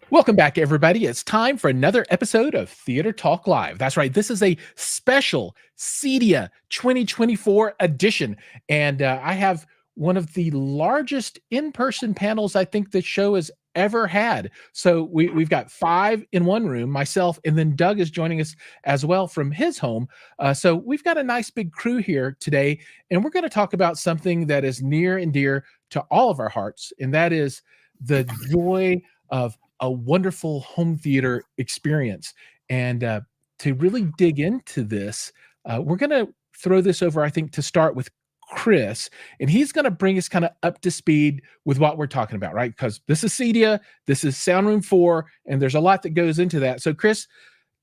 Welcome back, everybody. It's time for another episode of Theater Talk Live. That's right. This is a special Cedia 2024 edition. And I have one of the largest in-person panels I think the show has ever had. So we've got 5 in one room, myself, and then Doug is joining us as well from his home. So we've got a nice big crew here today, and we're going to talk about something that is near and dear to all of our hearts, and that is the joy of a wonderful home theater experience. And to really dig into this, we're going to throw this over, I think, to start with Chris, and he's going to bring us kind of up to speed with what we're talking about, right? Because this is Cedia, this is Sound Room 4, and there's a lot that goes into that. So, Chris,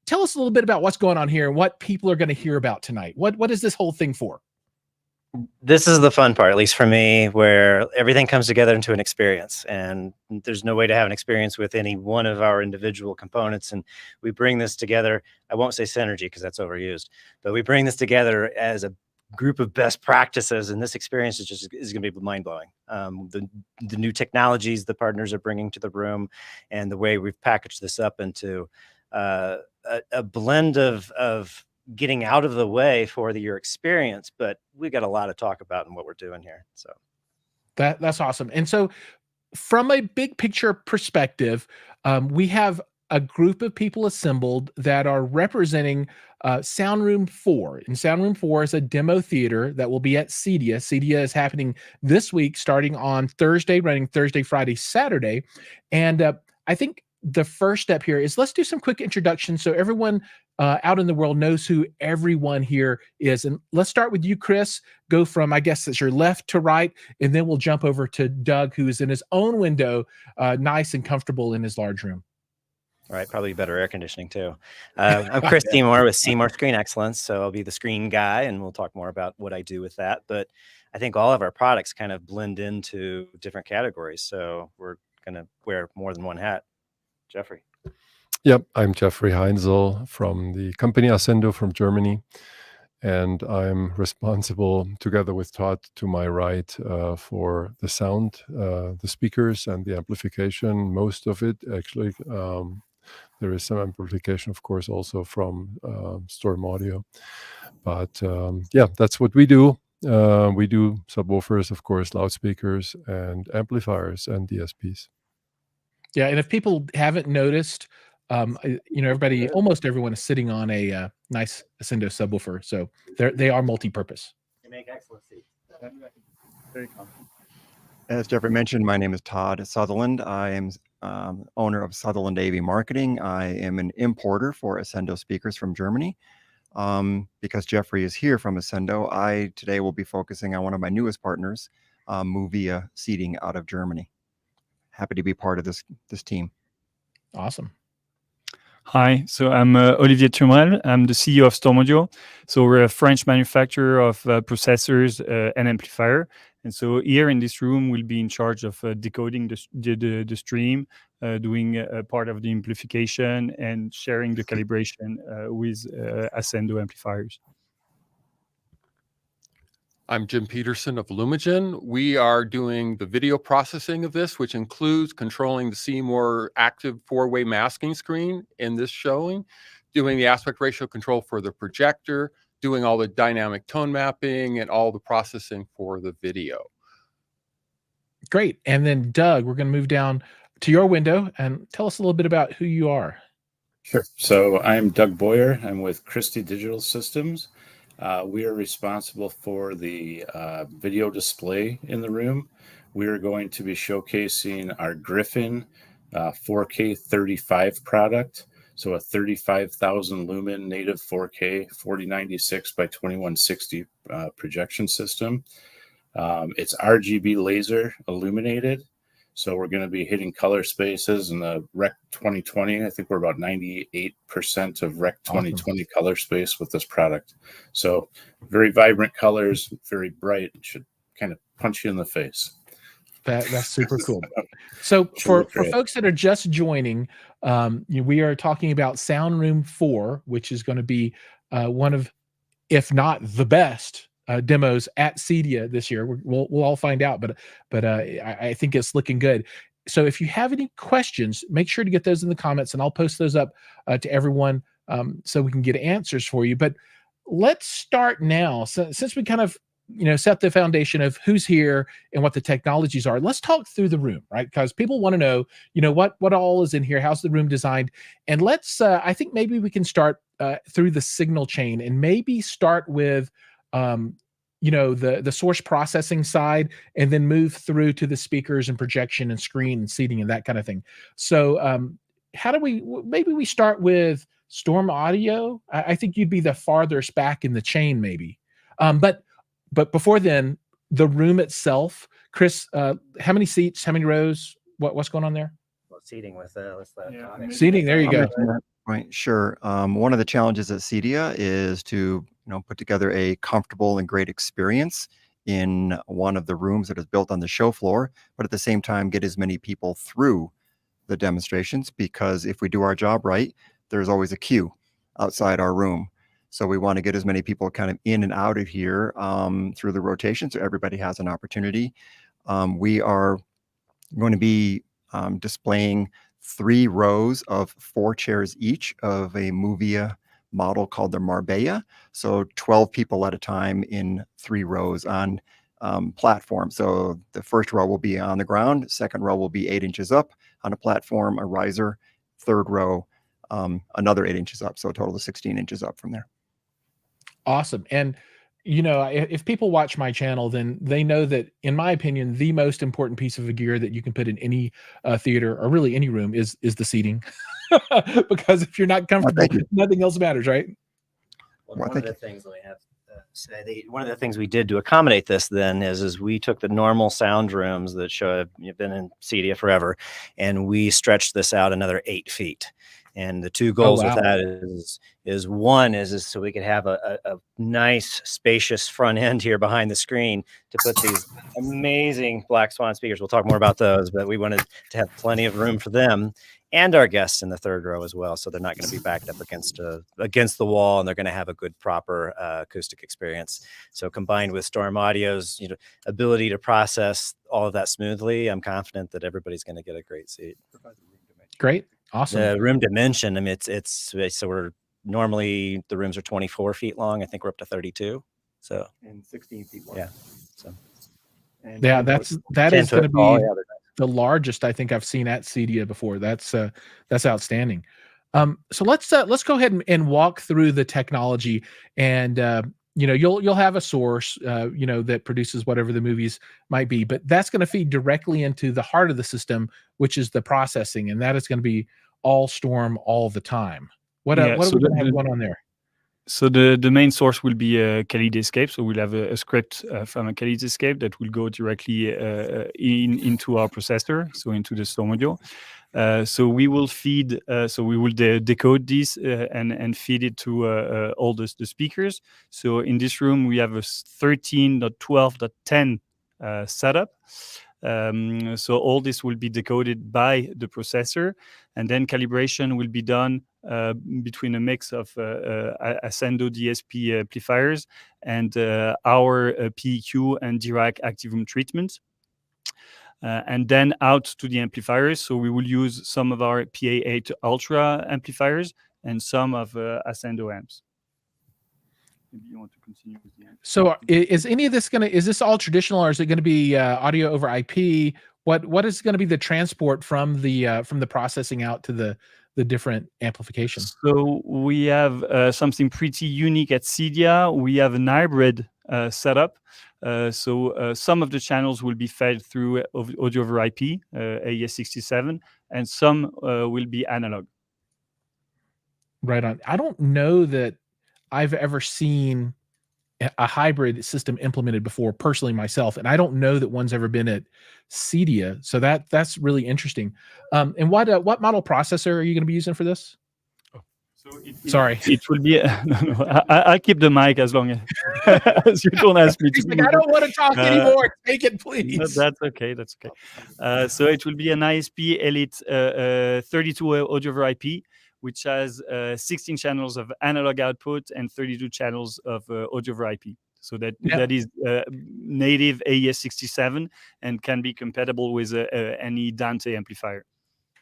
tell us a little bit about what's going on here and what people are going to hear about tonight. What is this whole thing for? This is the fun part, at least for me, where everything comes together into an experience, and there's no way to have an experience with any one of our individual components. And we bring this together. I won't say synergy because that's overused, but we bring this together as a group of best practices, and this experience is going to be mind-blowing. The new technologies the partners are bringing to the room, and the way we've packaged this up into a blend of getting out of the way for your experience, but we got a lot to talk about in what we're doing here. So that's awesome. And so from a big picture perspective, we have a group of people assembled that are representing Sound Room 4. And Sound Room 4 is a demo theater that will be at Cedia. Cedia is happening this week, starting on Thursday, running Thursday, Friday, Saturday. And I think the first step here is let's do some quick introductions so everyone out in the world knows who everyone here is. And let's start with you, Chris. Go from, I guess, it's your left to right, and then we'll jump over to Doug, who is in his own window, nice and comfortable in his large room. All right, probably better air conditioning too. I'm Chris Seymour with Seymour Screen Excellence, so I'll be the screen guy, and we'll talk more about what I do with that. But I think all of our products kind of blend into different categories, so we're going to wear more than one hat. Jeffrey. Yep, I'm Jeffrey Heinzel from the company Ascendo from Germany, and I'm responsible, together with Todd to my right, for the sound, the speakers, and the amplification. Most of it, actually. There is some amplification, of course, also from Storm Audio. But yeah, that's what we do. We do subwoofers, of course, loudspeakers, and amplifiers, and DSPs. Yeah, and if people haven't noticed, everybody, almost everyone is sitting on a nice Ascendo subwoofer, so they are multi-purpose. They make excellent seats. Very comfortable. As Jeffrey mentioned, my name is Todd Sutherland. I am owner of Sutherland AV Marketing. I am an importer for Ascendo speakers from Germany. Because Jeffrey is here from Ascendo, I today will be focusing on one of my newest partners, Moovia Seating out of Germany. Happy to be part of this team. Awesome. Hi, so I'm Olivier Tumrel. I'm the CEO of Storm Audio. So we're a French manufacturer of processors and amplifier. And so here in this room, we'll be in charge of decoding the stream, doing part of the amplification, and sharing the calibration with Ascendo amplifiers. I'm Jim Peterson of Lumagen. We are doing the video processing of this, which includes controlling the Seymour active 4-way masking screen in this showing, doing the aspect ratio control for the projector, doing all the dynamic tone mapping, and all the processing for the video. Great. And then, Doug, we're going to move down to your window and tell us a little bit about who you are. Sure. So I'm Doug Boyer. I'm with Christie Digital Systems. We are responsible for the video display in the room. We are going to be showcasing our Griffin 4K 35 product. So a 35,000 lumen native 4K 4096 by 2160 projection system. It's RGB laser illuminated. So we're going to be hitting color spaces in the Rec 2020. I think we're about 98% of Rec 2020 color space with this product. So very vibrant colors, very bright. It should kind of punch you in the face. That's super cool. So for folks that are just joining, we are talking about Sound Room 4, which is going to be one of, if not the best, demos at Cedia this year. We'll all find out, but I think it's looking good. so if you have any questions, make sure to get those in the comments, and I'll post those up to everyone so we can get answers for you. But let's start now. So since we kind of set the foundation of who's here and what the technologies are, let's talk through the room, right? Because people want to know, what all is in here, how's the room designed, and let's. I think maybe we can start through the signal chain, and maybe start with the source processing side, and then move through to the speakers and projection and screen and seating and that kind of thing. So how do maybe we start with Storm Audio? I think you'd be the farthest back in the chain, maybe. But before then, the room itself, Chris, how many seats, how many rows, what's going on there? Well, seating with Tommy. Seating, there you go. Right, sure. One of the challenges at Cedia is to put together a comfortable and great experience in one of the rooms that is built on the show floor, but at the same time get as many people through the demonstrations, because if we do our job right, there's always a queue outside our room. So we want to get as many people kind of in and out of here through the rotation, so everybody has an opportunity. We are going to be displaying 3 rows of 4 chairs each of a Moovia model called the Marbella. So 12 people at a time in 3 rows on platform. So the first row will be on the ground, second row will be 8 inches up on a platform, a riser, third row, another 8 inches up. So a total of 16 inches up from there. Awesome. And if people watch my channel, then they know that, in my opinion, the most important piece of gear that you can put in any theater, or really any room, is the seating. Because if you're not comfortable, nothing else matters, right? Well, one of the things that we have one of the things we did to accommodate this then is we took the normal sound rooms that have been in Cedia forever, and we stretched this out another 8 feet. And the 2 goals with that is one is so we could have a nice spacious front end here behind the screen to put these amazing Black Swan speakers. We'll talk more about those, but we wanted to have plenty of room for them and our guests in the third row as well, so they're not going to be backed up against the wall, and they're going to have a good proper acoustic experience. So combined with Storm Audio's ability to process all of that smoothly, I'm confident that everybody's going to get a great seat. Great. Awesome. The room dimension, I mean, it's so we're normally, the rooms are 24 feet long. I think we're up to 32. So, and 16 feet wide. Yeah. So, yeah, that is going to be the largest I think I've seen at Cedia before. That's outstanding. So let's go ahead and walk through the technology, and you'll have a source that produces whatever the movies might be, but that's going to feed directly into the heart of the system, which is the processing, and that is going to be all Storm all the time. What are we going to have going on there? So the main source will be a Kaleidescape. So we'll have a script from a Kaleidescape that will go directly into our processor, so into the Storm Audio. So we will feed, we will decode this and feed it to all the speakers. So in this room, we have a 13.12.10 setup. So all this will be decoded by the processor, and then calibration will be done between a mix of Ascendo DSP amplifiers and our PEQ and Dirac active room treatment. And then out to the amplifiers. So we will use some of our PA8 Ultra amplifiers and some of Ascendo amps. Maybe you want to continue with the amp. So is any of this is this all traditional, or is it going to be audio over IP? What is going to be the transport from the processing out to the different amplifications? So we have something pretty unique at Cedia. We have an hybrid setup. So some of the channels will be fed through audio over IP, AES67, and some will be analog. Right on. I don't know that I've ever seen a hybrid system implemented before, personally myself, and I don't know that one's ever been at Cedia. So that's really interesting. And what model processor are you going to be using for this? Sorry, it will be. I'll keep the mic as long as you don't ask me to. I don't want to talk anymore. Take it, please. No, that's okay. That's okay. So it will be an ISP Elite 32 audio over IP, which has 16 channels of analog output and 32 channels of audio over IP. So that Yeah. that is native AES67 and can be compatible with any Dante amplifier.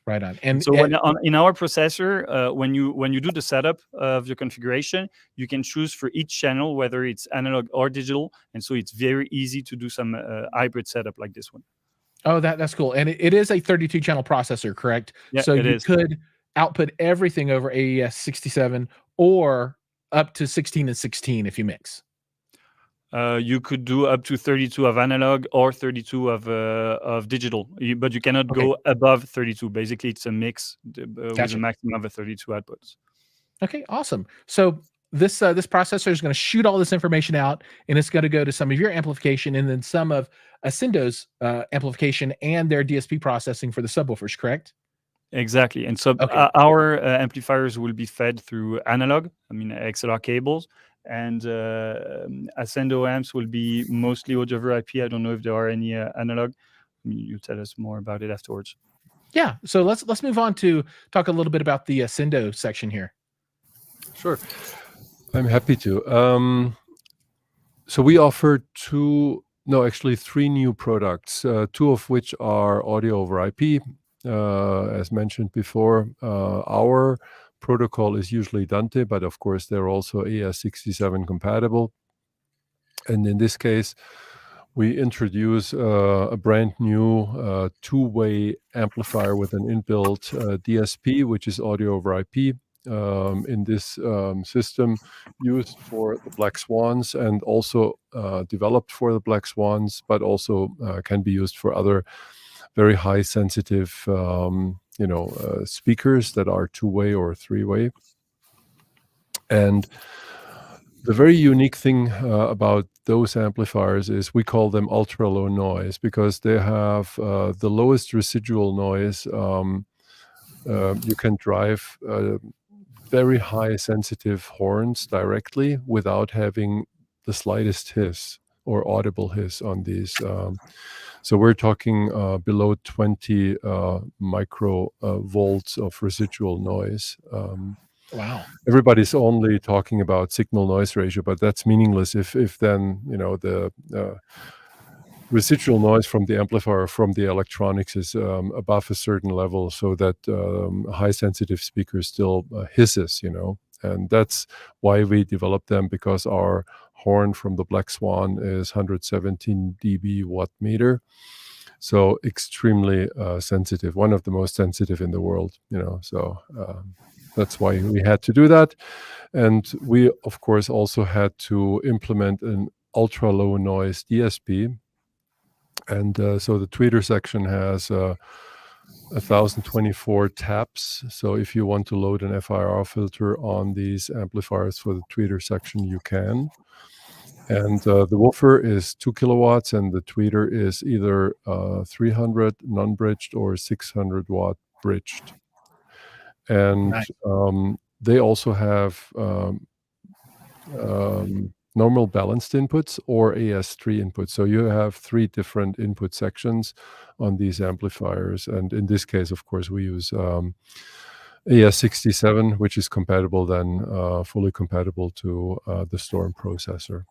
Right on. And So in our processor, when you do the setup of your configuration, you can choose for each channel whether it's analog or digital, and so it's very easy to do some hybrid setup like this one. oh, that's cool. And it is a 32 channel processor, correct? Yeah, So it you is. could output everything over AES 67 or up to 16 and 16 if you mix. You could do up to 32 of analog or 32 of digital, but you cannot Okay. go above 32. Basically, it's a mix with Gotcha. a maximum of 32 outputs. Okay, awesome. So this processor is going to shoot all this information out, and it's going to go to some of your amplification and then some of Ascendo's amplification and their DSP processing for the subwoofers, correct? Exactly. And so Okay. our amplifiers will be fed through analog, XLR cables, and Ascendo amps will be mostly audio over IP. I don't know if there are any analog. You tell us more about it afterwards. Yeah. So let's move on to talk a little bit about the Ascendo section here. Sure. I'm happy to. So we offer three new products, two of which are audio over IP. As mentioned before, our protocol is usually Dante, but of course they're also AES67 compatible. And in this case, we introduce a brand new two-way amplifier with an inbuilt DSP, which is audio over IP. In this system used for the Black Swans and also developed for the Black Swans, but also can be used for other very high sensitive speakers that are two-way or three-way. And the very unique thing about those amplifiers is we call them ultra low noise because they have the lowest residual noise. You can drive very high sensitive horns directly without having the slightest hiss or audible hiss on these. So we're talking below 20 micro volts of residual noise. Wow. Everybody's only talking about signal noise ratio, but that's meaningless if then the residual noise from the amplifier from the electronics is above a certain level, so that high sensitive speakers still hisses, and that's why we developed them, because our horn from the Black Swan is 117 dB watt meter, so extremely sensitive, one of the most sensitive in the world, so that's why we had to do that. And we of course also had to implement an ultra low noise DSP. And so the tweeter section has 1024 taps. So if you want to load an FIR filter on these amplifiers for the tweeter section, you can. And the woofer is 2 kilowatts, and the tweeter is either 300 non-bridged or 600 watt bridged. And Nice. they also have normal balanced inputs or AS3 inputs. So you have three different input sections on these amplifiers. And in this case, of course, we use AES67, which is compatible then, fully compatible to the Storm processor.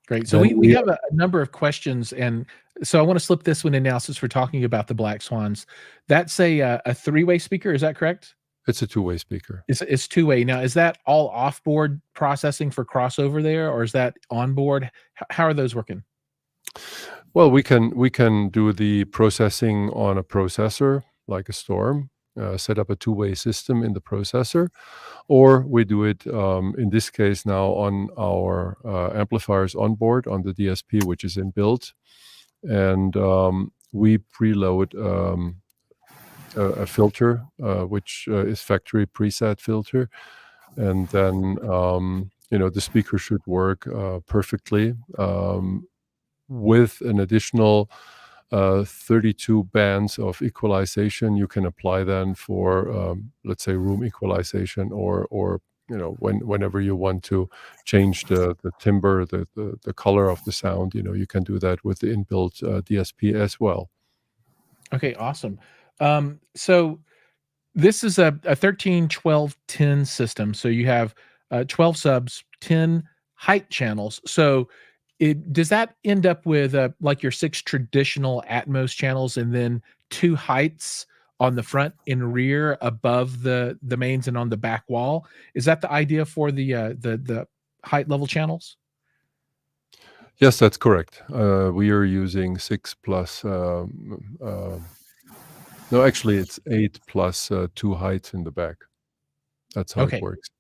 Great. So we have a number of questions, and so I want to slip this one in now since we're talking about the Black Swans. That's a three-way speaker, is that correct? It's a two-way speaker. It's two-way. Now, is that all off-board processing for crossover there, or is that on-board? How are those working? Well, we can do the processing on a processor like a Storm, set up a two-way system in the processor, or we do it in this case now on our amplifiers on board on the DSP, which is inbuilt, and we preload a filter, which is factory preset filter, and then the speaker should work perfectly with an additional 32 bands of equalization. You can apply then for let's say room equalization, or whenever you want to change the timbre, the color of the sound, you can do that with the inbuilt DSP as well. Okay, awesome. So this is a 13, 12, 10 system. So you have 12 subs, 10 height channels. So does that end up with like your 6 traditional Atmos channels and then 2 heights on the front and rear above the mains and on the back wall? Is that the idea for the height level channels? Yes, that's correct. We are using 6 plus, no, actually it's 8 plus 2 heights in the back. That's how it Okay. works.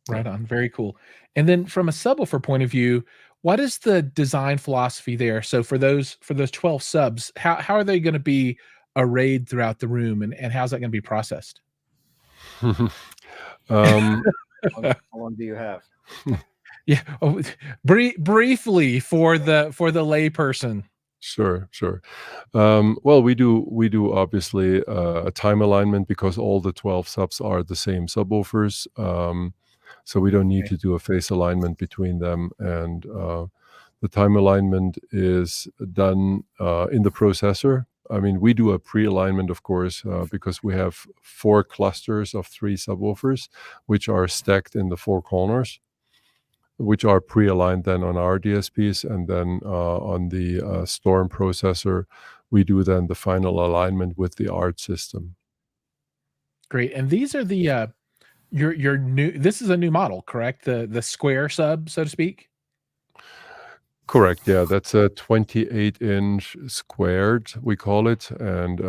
Right on. Very cool. And then from a subwoofer point of view, what is the design philosophy there? So for those 12 subs, how are they going to be arrayed throughout the room, and how's that going to be processed? Um, How long do you have? Yeah. Oh, briefly for the layperson. Sure. Well, we do obviously a time alignment because all the 12 subs are the same subwoofers. So we don't need Okay. to do a phase alignment between them. And the time alignment is done in the processor. I mean, we do a pre-alignment, of course, because we have 4 clusters of 3 subwoofers, which are stacked in the 4 corners, which are pre-aligned then on our DSPs, and then on the Storm processor, we do then the final alignment with the ART system. Great. And these are the your new. This is a new model, correct? The square sub, so to speak. Correct. Yeah, that's a 28-inch squared, we call it, and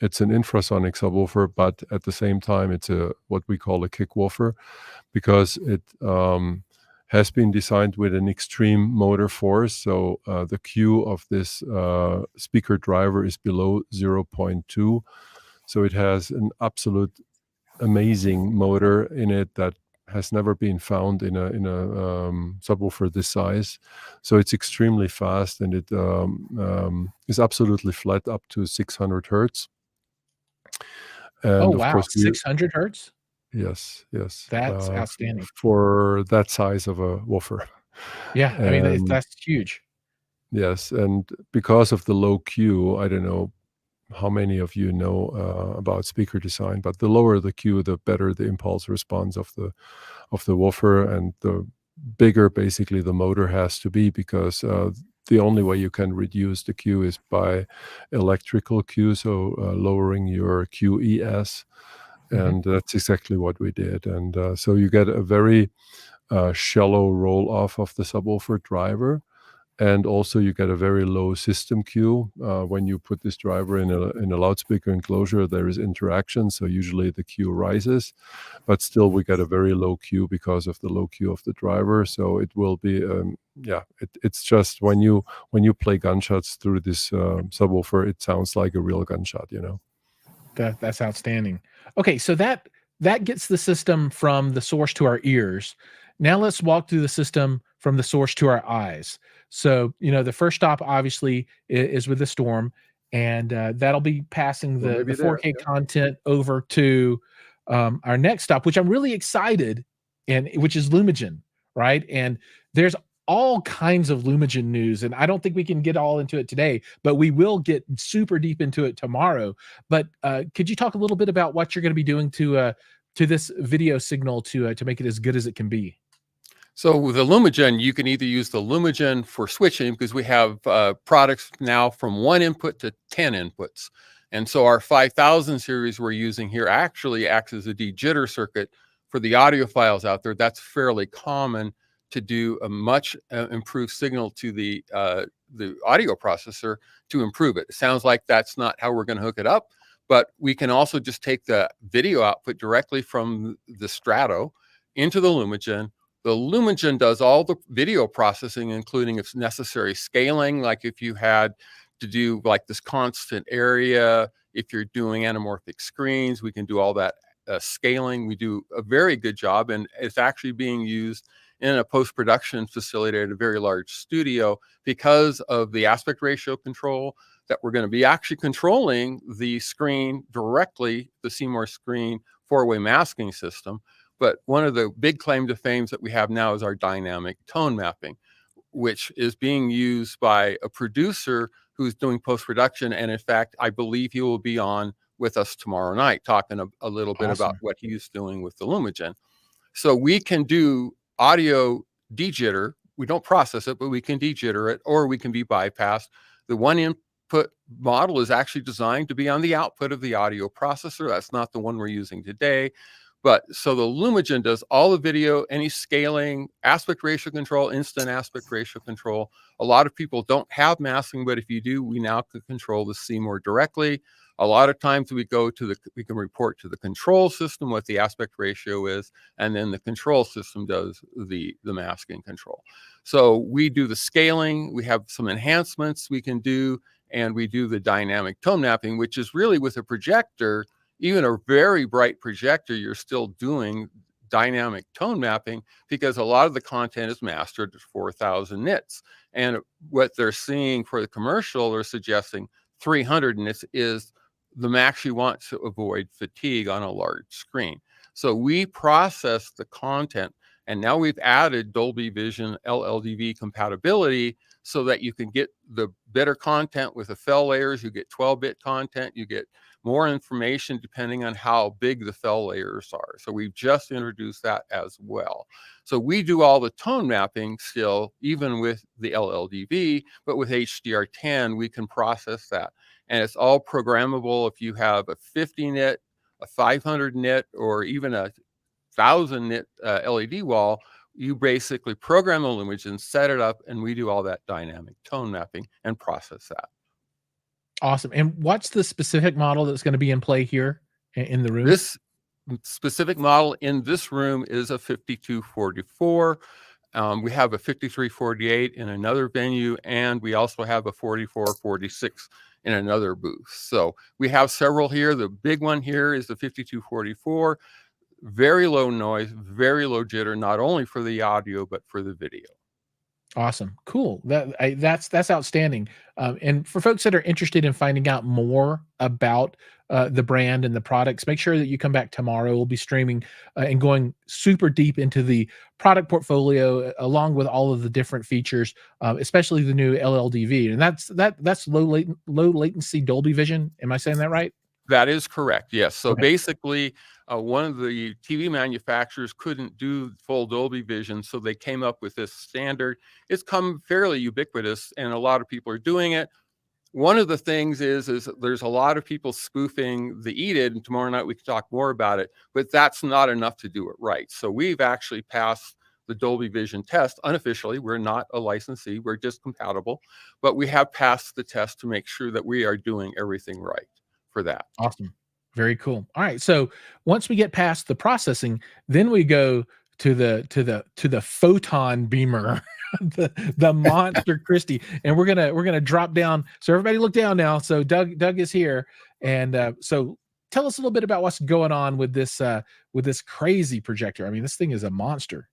it's an infrasonic subwoofer, but at the same time, it's what we call a kick woofer, because it has been designed with an extreme motor force. So the Q of this speaker driver is below 0.2. So it has an absolute amazing motor in it that has never been found in a subwoofer this size. So it's extremely fast, and it is absolutely flat up to 600 hertz. And Oh of wow, course, 600 hertz. yes, That's outstanding. for that size of a woofer. Yeah, I mean And that's huge. yes, and because of the low Q, I don't know how many of you know about speaker design, but the lower the Q, the better the impulse response of the woofer, and the bigger basically the motor has to be, because the only way you can reduce the Q is by electrical Q, so lowering your QES, and that's exactly what we did. And so you get a very shallow roll off of the subwoofer driver. And also you get a very low system Q. When you put this driver in a loudspeaker enclosure, there is interaction, so usually the Q rises, but still we get a very low Q because of the low Q of the driver. So it will be, it's just when you play gunshots through this subwoofer, it sounds like a real gunshot, you know. That's outstanding. Okay, so that gets the system from the source to our ears. Now let's walk through the system from the source to our eyes. So, the first stop obviously is with the Storm, and that'll be passing the 4K content over to our next stop, which I'm really excited, and which is Lumagen, right? And there's all kinds of Lumagen news, and I don't think we can get all into it today, but we will get super deep into it tomorrow. But could you talk a little bit about what you're going to be doing to this video signal to make it as good as it can be? So with the Lumagen, you can either use the Lumagen for switching, because we have products now from 1 input to 10 inputs. And so our 5000 series we're using here actually acts as a de-jitter circuit for the audiophiles out there. That's fairly common to do a much improved signal to the audio processor to improve it. It sounds like that's not how we're going to hook it up, but we can also just take the video output directly from the Strato into the Lumagen. The Lumagen does all the video processing, including if necessary scaling, like if you had to do like this constant area, if you're doing anamorphic screens, we can do all that scaling. We do a very good job, and it's actually being used in a post-production facility at a very large studio because of the aspect ratio control, that we're going to be actually controlling the screen directly, the Seymour screen 4-way masking system. But one of the big claim to fame that we have now is our dynamic tone mapping, which is being used by a producer who's doing post-production. And in fact, I believe he will be on with us tomorrow night, talking a little bit about what he's doing with the Lumagen. So we can do audio de-jitter we don't process it, but we can dejitter it, or we can be bypassed. The one input model is actually designed to be on the output of the audio processor. That's not the one we're using today. But so the Lumagen does all the video, any scaling, aspect ratio control, instant aspect ratio control. A lot of people don't have masking, but if you do, we now can control the Seymour directly. A lot of times we can report to the control system what the aspect ratio is, and then the control system does the masking control. So we do the scaling, we have some enhancements we can do, and we do the dynamic tone mapping, which is really with a projector, even a very bright projector, you're still doing dynamic tone mapping because a lot of the content is mastered at 4,000 nits. And what they're seeing for the commercial, they're suggesting 300 nits is the max you want to avoid fatigue on a large screen. So we process the content, and now we've added Dolby Vision LLDV compatibility so that you can get the better content with the fell layers. You get 12-bit content, you get more information depending on how big the fell layers are. So we've just introduced that as well. So we do all the tone mapping still, even with the LLDV, but with HDR10, we can process that. And it's all programmable. If you have a 50 nit, a 500 nit, or even a 1,000 nit LED wall, you basically program the Lumagen, set it up, and we do all that dynamic tone mapping and process that. Awesome. And what's the specific model that's going to be in play here in the room? This specific model in this room is a 5244. We have a 5348 in another venue, and we also have a 4446 in another booth. So we have several here. The big one here is the 5244. Very low noise, very low jitter, not only for the audio, but for the video. Awesome. Cool. That's outstanding. And for folks that are interested in finding out more about the brand and the products, make sure that you come back tomorrow. We'll be streaming and going super deep into the product portfolio, along with all of the different features, especially the new LLDV. And that's low latency Dolby Vision. Am I saying that right? That is correct. Yes. So Okay. basically, one of the TV manufacturers couldn't do full Dolby Vision, so they came up with this standard. It's come fairly ubiquitous, and a lot of people are doing it. One of the things is there's a lot of people spoofing the EDID, and tomorrow night we can talk more about it, but that's not enough to do it right. So we've actually passed the Dolby Vision test unofficially. We're not a licensee, we're just compatible, but we have passed the test to make sure that we are doing everything right for that. Awesome. Very cool. All right. So once we get past the processing, then we go to the photon beamer, the monster Christie, and we're gonna drop down. So everybody look down now. So Doug is here, and so tell us a little bit about what's going on with this crazy projector. I mean, this thing is a monster.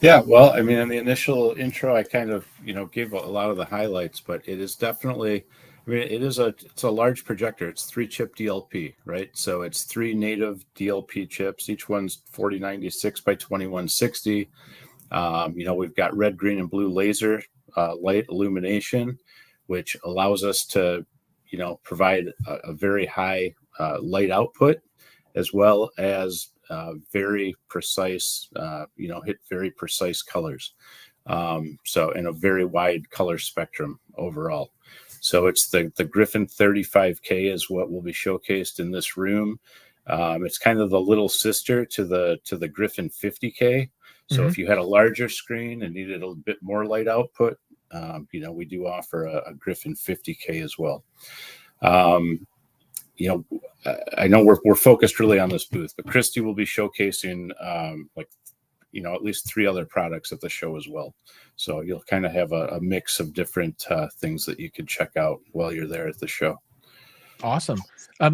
Yeah, well, I mean, in the initial intro, I kind of, gave a lot of the highlights, but it is definitely, I mean, it's a large projector. It's 3-chip DLP, right? So it's 3 native DLP chips. Each one's 4096 by 2160. We've got red, green, and blue laser light illumination, which allows us to, provide a very high light output, as well as very precise, hit very precise colors. So in a very wide color spectrum overall. So it's the Griffin 35K is what will be showcased in this room. It's kind of the little sister to the Griffin 50K. So if you had a larger screen and needed a bit more light output, we do offer a Griffin 50K as well. I know we're focused really on this booth, but Christie will be showcasing at least 3 other products at the show as well. So you'll kind of have a mix of different things that you can check out while you're there at the show. Awesome.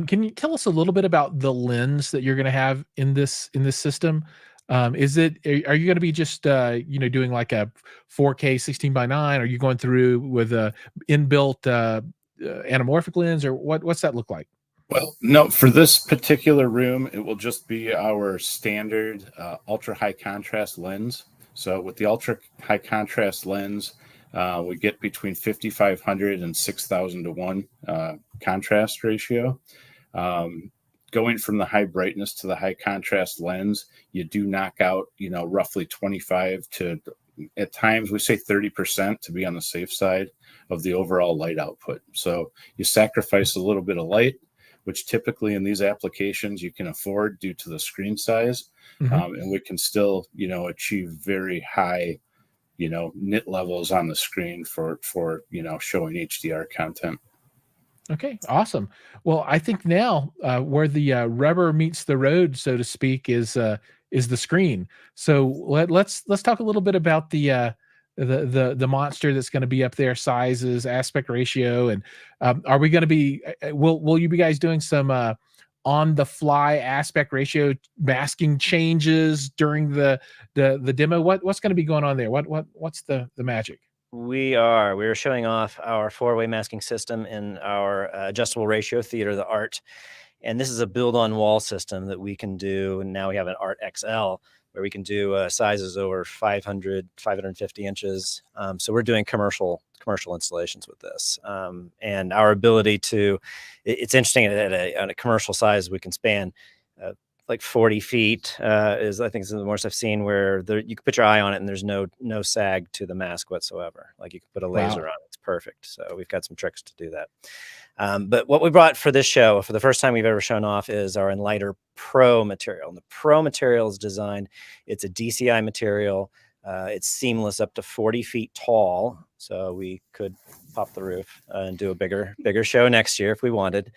Can you tell us a little bit about the lens that you're going to have in this system? Are you going to be just doing like a 4K 16:9? Are you going through with a inbuilt anamorphic lens, or what's that look like? Well, no, for this particular room, it will just be our standard ultra high contrast lens. So with the ultra high contrast lens, we get between 5,500 and 6,000 to 1 contrast ratio. Going from the high brightness to the high contrast lens, you do knock out, roughly 25 to at times we say 30% to be on the safe side of the overall light output. So you sacrifice a little bit of light, which typically in these applications you can afford due to the screen size. And we can still, achieve very high, nit levels on the screen for showing HDR content. Okay, awesome. Well, I think now where the rubber meets the road, so to speak, is the screen. So let's talk a little bit about the monster that's going to be up there, sizes, aspect ratio, and are we going to be? Will you be guys doing some on the fly aspect ratio masking changes during the demo? What's going to be going on there? What's the magic? We're showing off our 4-way masking system in our adjustable ratio theater, the ART. And this is a build on wall system that we can do. And now we have an ART XL where we can do sizes over 500, 550 inches. So we're doing commercial installations with this. And our ability to, it's interesting at a commercial size, we can span like 40 feet is, I think, is the most I've seen, where you can put your eye on it and there's no sag to the mask whatsoever. Like you can put a laser on it. It's perfect. So we've got some tricks to do that. But what we brought for this show, for the first time we've ever shown off, is our Enlighter Pro material. And the Pro material is designed, it's a DCI material. It's seamless up to 40 feet tall. So we could pop the roof and do a bigger show next year if we wanted.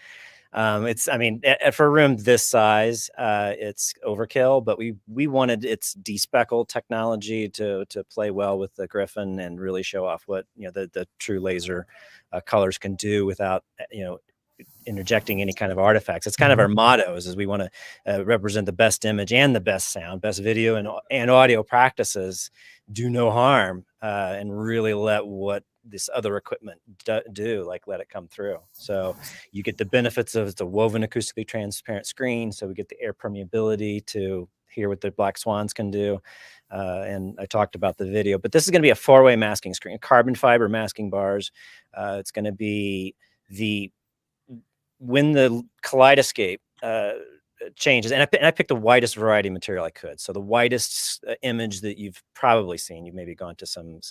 For a room this size, it's overkill, but we wanted its despeckle technology to play well with the Griffin and really show off what, the true laser colors can do without, interjecting any kind of artifacts. It's kind of our motto is we want to represent the best image and the best sound, best video and audio practices do no harm, and really let what this other equipment do, like let it come through. So you get the benefits of the woven acoustically transparent screen. So we get the air permeability to hear what the Black Swans can do. And I talked about the video, but this is going to be a 4-way masking screen, carbon fiber masking bars. It's going to be when the kaleidoscope changes, and I picked the widest variety of material I could. So the widest image that you've probably seen, you've maybe gone to some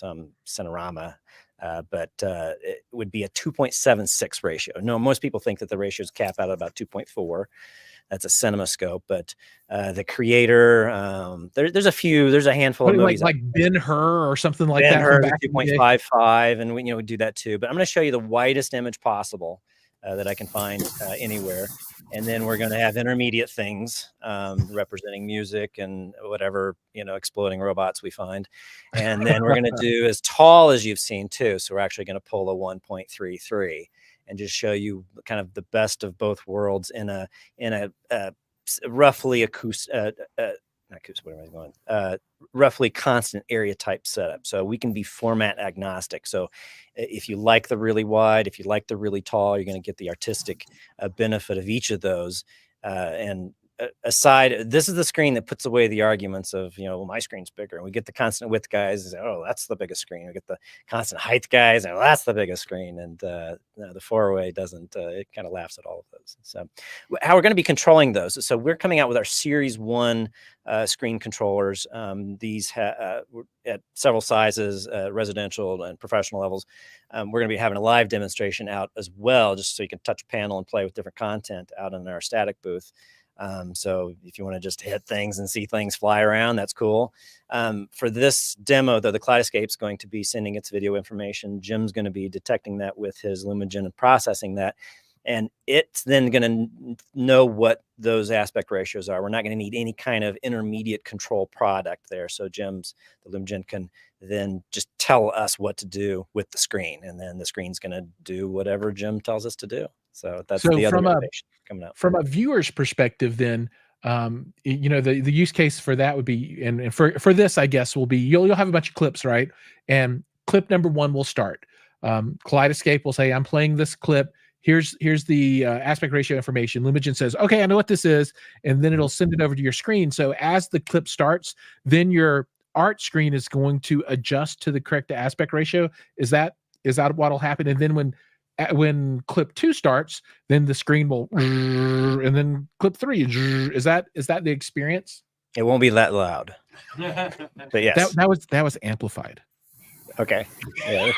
Cinerama, but it would be a 2.76 ratio. No, most people think that the ratios cap out at about 2.4. That's a CinemaScope, but the Creator, there's a handful of movies like Ben-Hur or something like that. Ben-Hur 2.55, and we do that too. But I'm going to show you the widest image possible that I can find anywhere. And then we're going to have intermediate things representing music and whatever, exploding robots we find. And then we're going to do as tall as you've seen too. So we're actually going to pull a 1.33 and just show you kind of the best of both worlds in a roughly roughly constant area type setup. So we can be format agnostic. So if you like the really wide, if you like the really tall, you're going to get the artistic benefit of each of those. And aside, this is the screen that puts away the arguments of, well, my screen's bigger. And we get the constant width guys and say, oh, that's the biggest screen. We get the constant height guys and that's the biggest screen. And the 4-way doesn't, it kind of laughs at all of those. So how we're going to be controlling those. So we're coming out with our Series 1 screen controllers. These at several sizes, residential and professional levels. We're going to be having a live demonstration out as well, just so you can touch panel and play with different content out in our static booth. So if you want to just hit things and see things fly around, that's cool. For this demo, though, the Kaleidoscope's going to be sending its video information. Jim's going to be detecting that with his Lumagen and processing that. And it's then going to know what those aspect ratios are. We're not going to need any kind of intermediate control product there. So the Lumagen can then just tell us what to do with the screen. And then the screen's going to do whatever Jim tells us to do. So that's the other innovation coming out. From a viewer's perspective, then, the use case for that would be, and for this, I guess, will be you'll have a bunch of clips, right? And clip number 1 will start. Kaleidoscope will say, I'm playing this clip. Here's the aspect ratio information. Lumagen says, okay, I know what this is. And then it'll send it over to your screen. So as the clip starts, then your art screen is going to adjust to the correct aspect ratio. Is that what'll happen? And then when clip 2 starts, then the screen will, and then clip 3, is that the experience? It won't be that loud. But yes. That was amplified. Okay. Yeah,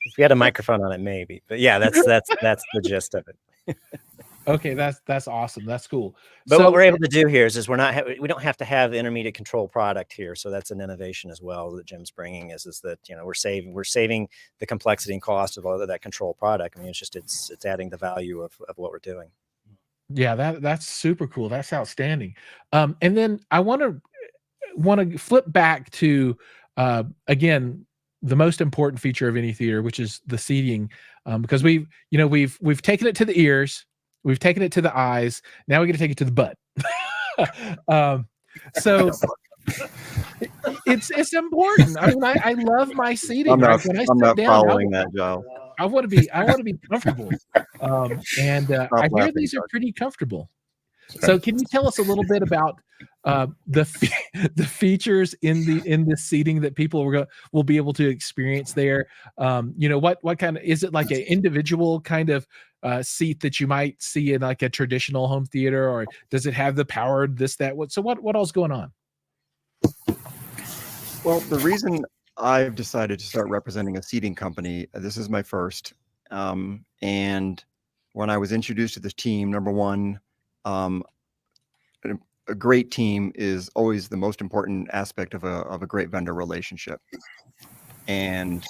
if you had a microphone on it, maybe. But yeah, that's the gist of it. Okay, that's awesome. That's cool. But So what we're able to do here is we don't have to have intermediate control product here. So that's an innovation as well that Jim's bringing is that, you know, we're saving the complexity and cost of all of that control product. I mean, it's adding the value of what we're doing. yeah, that's super cool. That's outstanding. And then I want to flip back to again the most important feature of any theater, which is the seating, because we've taken it to the ears, we've taken it to the eyes, now we got to take it to the butt. So it's important. I mean, I love my seating. I'm not, When I I'm sit not down, following that, Giles. I want to be comfortable. I hear laughing, these are Doug. pretty comfortable. So can you tell us a little bit about the features in the seating that people will be able to experience there? What kind of, is it like an individual kind of seat that you might see in like a traditional home theater, or does it have the powered this, that, what all's going on? Well, the reason I've decided to start representing a seating company, this is my first. And when I was introduced to this team, number one, a great team is always the most important aspect of a great vendor relationship. And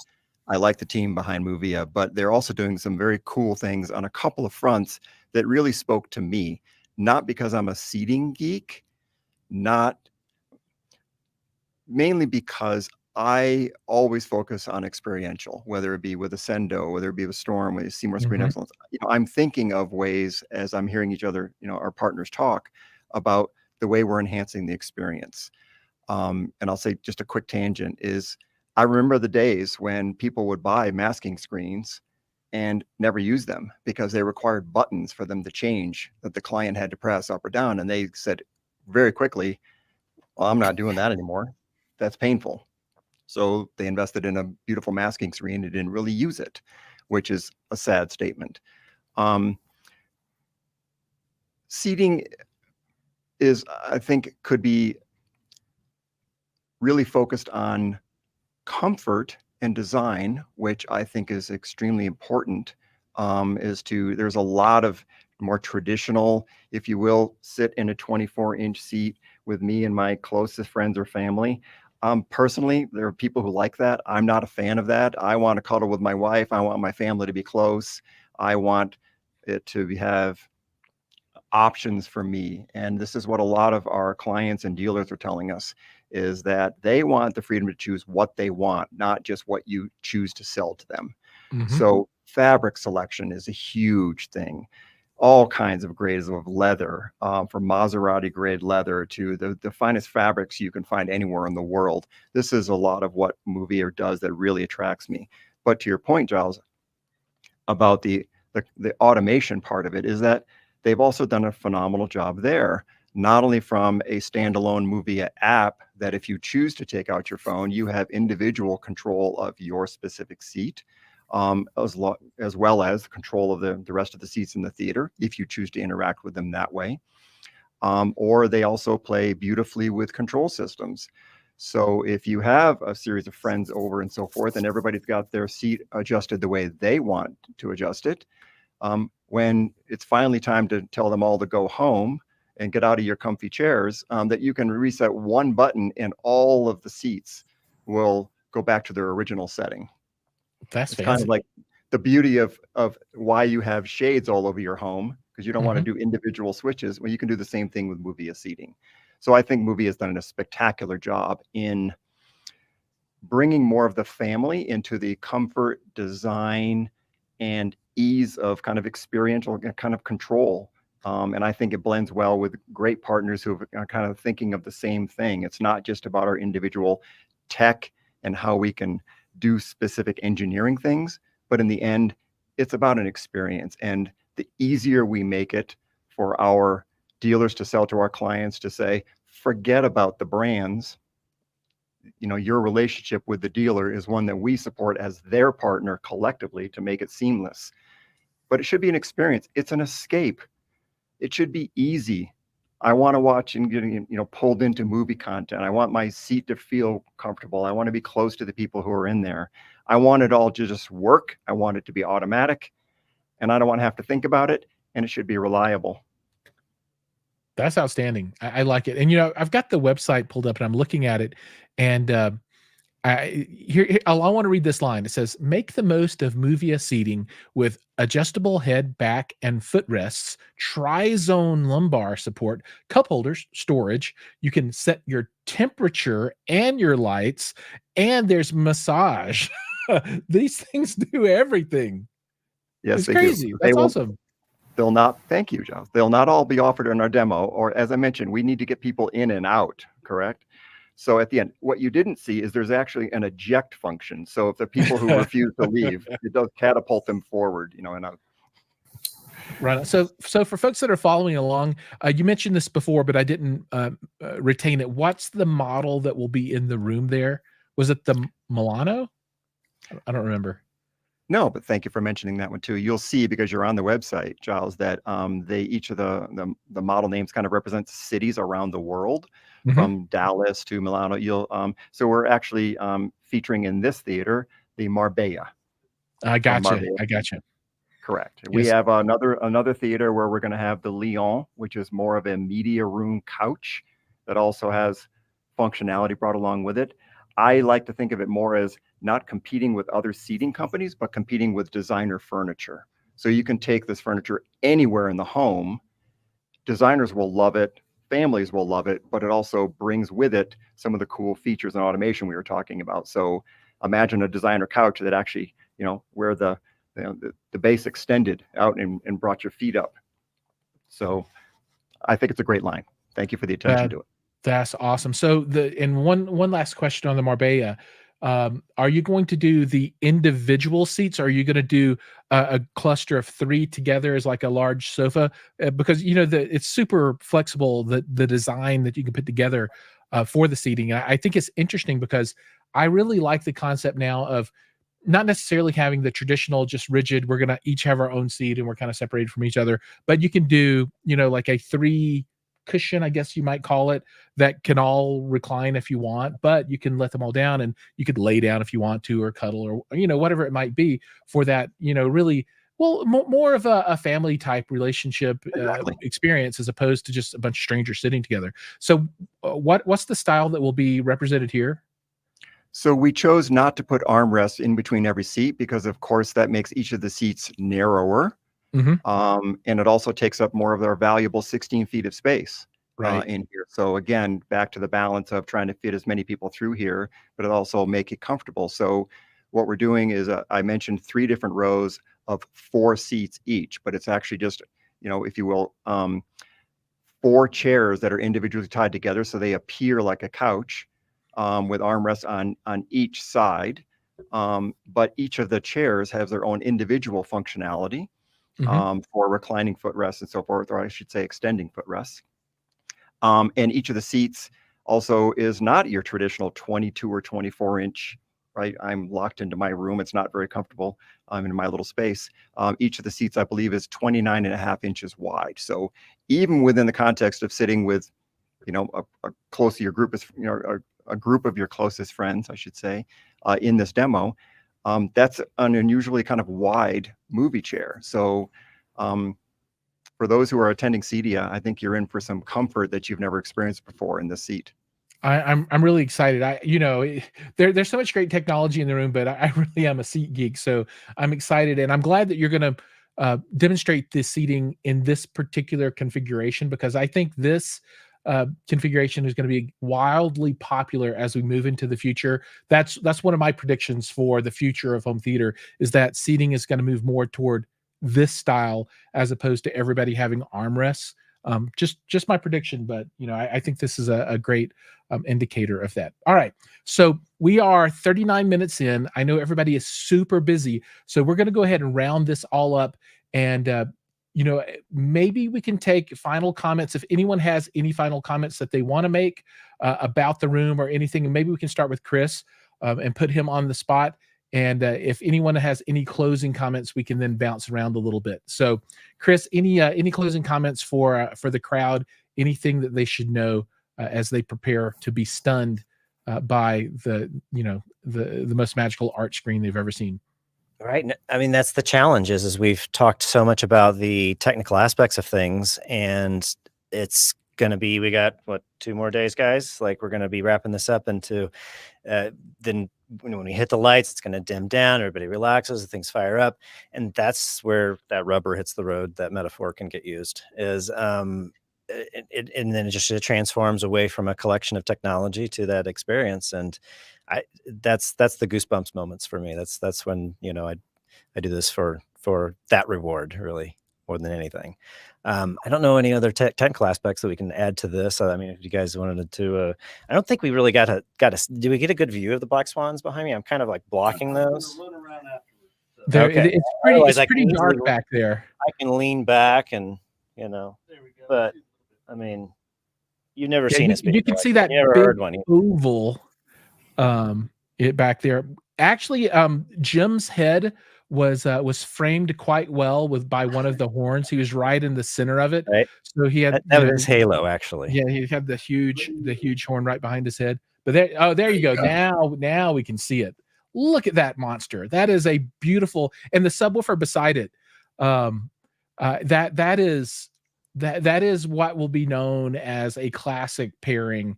I like the team behind Moovia, but they're also doing some very cool things on a couple of fronts that really spoke to me, not because I'm a seating geek, mainly because I always focus on experiential, whether it be with Ascendo, whether it be with Storm, with Seymour Screen Excellence. I'm thinking of ways, as I'm hearing each other, our partners talk about the way we're enhancing the experience. And I'll say just a quick tangent is I remember the days when people would buy masking screens and never use them because they required buttons for them to change that the client had to press up or down. And they said very quickly, well, I'm not doing that anymore. That's painful. So they invested in a beautiful masking screen and didn't really use it, which is a sad statement. Seating is, I think, could be really focused on comfort and design, which I think is extremely important. There's a lot of more traditional, if you will, sit in a 24-inch seat with me and my closest friends or family. Personally, there are people who like that. I'm not a fan of that. I want to cuddle with my wife. I want my family to be close. I want it to have options for me. And this is what a lot of our clients and dealers are telling us, is that they want the freedom to choose what they want, not just what you choose to sell to them. So fabric selection is a huge thing. All kinds of grades of leather, from Maserati grade leather to the finest fabrics you can find anywhere in the world. This is a lot of what Moovia does that really attracts me. But to your point, Giles, about the automation part of it, is that they've also done a phenomenal job there, not only from a standalone Moovia app that if you choose to take out your phone, you have individual control of your specific seat, as well as control of the rest of the seats in the theater, if you choose to interact with them that way. Or they also play beautifully with control systems. So if you have a series of friends over and so forth, and everybody's got their seat adjusted the way they want to adjust it, when it's finally time to tell them all to go home and get out of your comfy chairs, that you can reset one button and all of the seats will go back to their original setting. That's it's kind of like the beauty of why you have shades all over your home, because you don't want to do individual switches. Well, you can do the same thing with Moovia seating. So I think Moovia has done a spectacular job in bringing more of the family into the comfort, design, and ease of kind of experiential kind of control. And I think it blends well with great partners who are kind of thinking of the same thing. It's not just about our individual tech and how we can do specific engineering things, but in the end, it's about an experience. And the easier we make it for our dealers to sell to our clients, to say, forget about the brands. Your relationship with the dealer is one that we support as their partner collectively to make it seamless. But it should be an experience. It's an escape. It should be easy I want to watch and getting pulled into movie content. I want my seat to feel comfortable. I want to be close to the people who are in there. I want it all to just work. I want it to be automatic, and I don't want to have to think about it. And it should be reliable. That's outstanding. I like it. And I've got the website pulled up and I'm looking at it, and I want to read this line. It says, "Make the most of Moovia seating with adjustable head, back, and footrests, tri-zone lumbar support, cup holders, storage. You can set your temperature and your lights, and there's massage." These things do everything. Yes, It's they do. crazy. That's awesome. They'll not, thank you, Joe. They'll not all be offered in our demo, or as I mentioned, we need to get people in and out, correct? So at the end, what you didn't see is there's actually an eject function. So if the people who refuse to leave, it does catapult them forward, and out. Right. So for folks that are following along, you mentioned this before, but I didn't retain it. What's the model that will be in the room there? Was it the Milano? I don't remember. No, but thank you for mentioning that one too. You'll see, because you're on the website, Giles, that each of the model names kind of represents cities around the world, from Dallas to Milano. So we're actually featuring in this theater the Marbella. I gotcha. I gotcha. Correct. Yes. We have another theater where we're going to have the Lyon, which is more of a media room couch that also has functionality brought along with it. I like to think of it more as not competing with other seating companies, but competing with designer furniture. So you can take this furniture anywhere in the home. Designers will love it. Families will love it, but it also brings with it some of the cool features and automation we were talking about. So imagine a designer couch that actually, where the base extended out and brought your feet up. So I think it's a great line. Thank you for the attention to it. That's awesome. So one last question on the Marbella. Are you going to do the individual seats? Or are you going to do a cluster of 3 together as like a large sofa? Because it's super flexible, the design that you can put together for the seating. I think it's interesting because I really like the concept now of not necessarily having the traditional just rigid, we're going to each have our own seat and we're kind of separated from each other, but you can do like a 3 cushion, I guess you might call it, that can all recline if you want, but you can let them all down and you could lay down if you want to, or cuddle, or whatever it might be for that, really, well, more of a family type relationship experience, as opposed to just a bunch of strangers sitting together. So what's the style that will be represented here? So we chose not to put armrests in between every seat because, of course, that makes each of the seats narrower. And it also takes up more of our valuable 16 feet of space in here. So again, back to the balance of trying to fit as many people through here, but it also make it comfortable. So what we're doing is I mentioned 3 different rows of 4 seats each, but it's actually just, if you will, 4 chairs that are individually tied together. So they appear like a couch with armrests on each side. But each of the chairs has their own individual functionality. For reclining footrests and so forth, or I should say extending footrests. And each of the seats also is not your traditional 22 or 24 inch, right? I'm locked into my room. It's not very comfortable. I'm in my little space. Each of the seats, I believe, is 29.5 inches wide. So even within the context of sitting with, a close to your group is, a group of your closest friends, I should say, in this demo, that's an unusually kind of wide movie chair. So for those who are attending Cedia, I think you're in for some comfort that you've never experienced before in this seat. I'm really excited. There's so much great technology in the room, but I really am a seat geek, so I'm excited, and I'm glad that you're going to demonstrate this seating in this particular configuration, because I think this configuration is going to be wildly popular as we move into the future. That's one of my predictions for the future of home theater, is that seating is going to move more toward this style as opposed to everybody having armrests. Just my prediction, but I think this is a great indicator of that. All right, so we are 39 minutes in. I know everybody is super busy, so we're going to go ahead and round this all up, and maybe we can take final comments. If anyone has any final comments that they want to make about the room or anything, and maybe we can start with Chris and put him on the spot. And if anyone has any closing comments, we can then bounce around a little bit. So, Chris, any closing comments for the crowd anything that they should know as they prepare to be stunned by the most magical art screen they've ever seen. Right. I mean, that's the challenge is we've talked so much about the technical aspects of things, and it's going to be, we got what, 2 more days, guys? Like, we're going to be wrapping this up into, then when we hit the lights, it's going to dim down, everybody relaxes, things fire up. And that's where that rubber hits the road, that metaphor can get used is, and then it transforms away from a collection of technology to that experience. And that's the goosebumps moments for me. That's when, I do this for that reward, really, more than anything. I don't know any other technical aspects that we can add to this. I mean, if you guys wanted to, I don't think we really got a, do we get a good view of the black swans behind me? I'm kind of like blocking those. Okay. It's pretty dark back there. I can lean back and, but I mean, you've never seen us. You can see that big oval it back there. Actually, Jim's head was framed quite well by one of the horns. He was right in the center of it. Right. So he had that was his halo, actually. Yeah, he had the huge horn right behind his head. But there you go. Now we can see it. Look at that monster. That is a beautiful, and the subwoofer beside it. That is what will be known as a classic pairing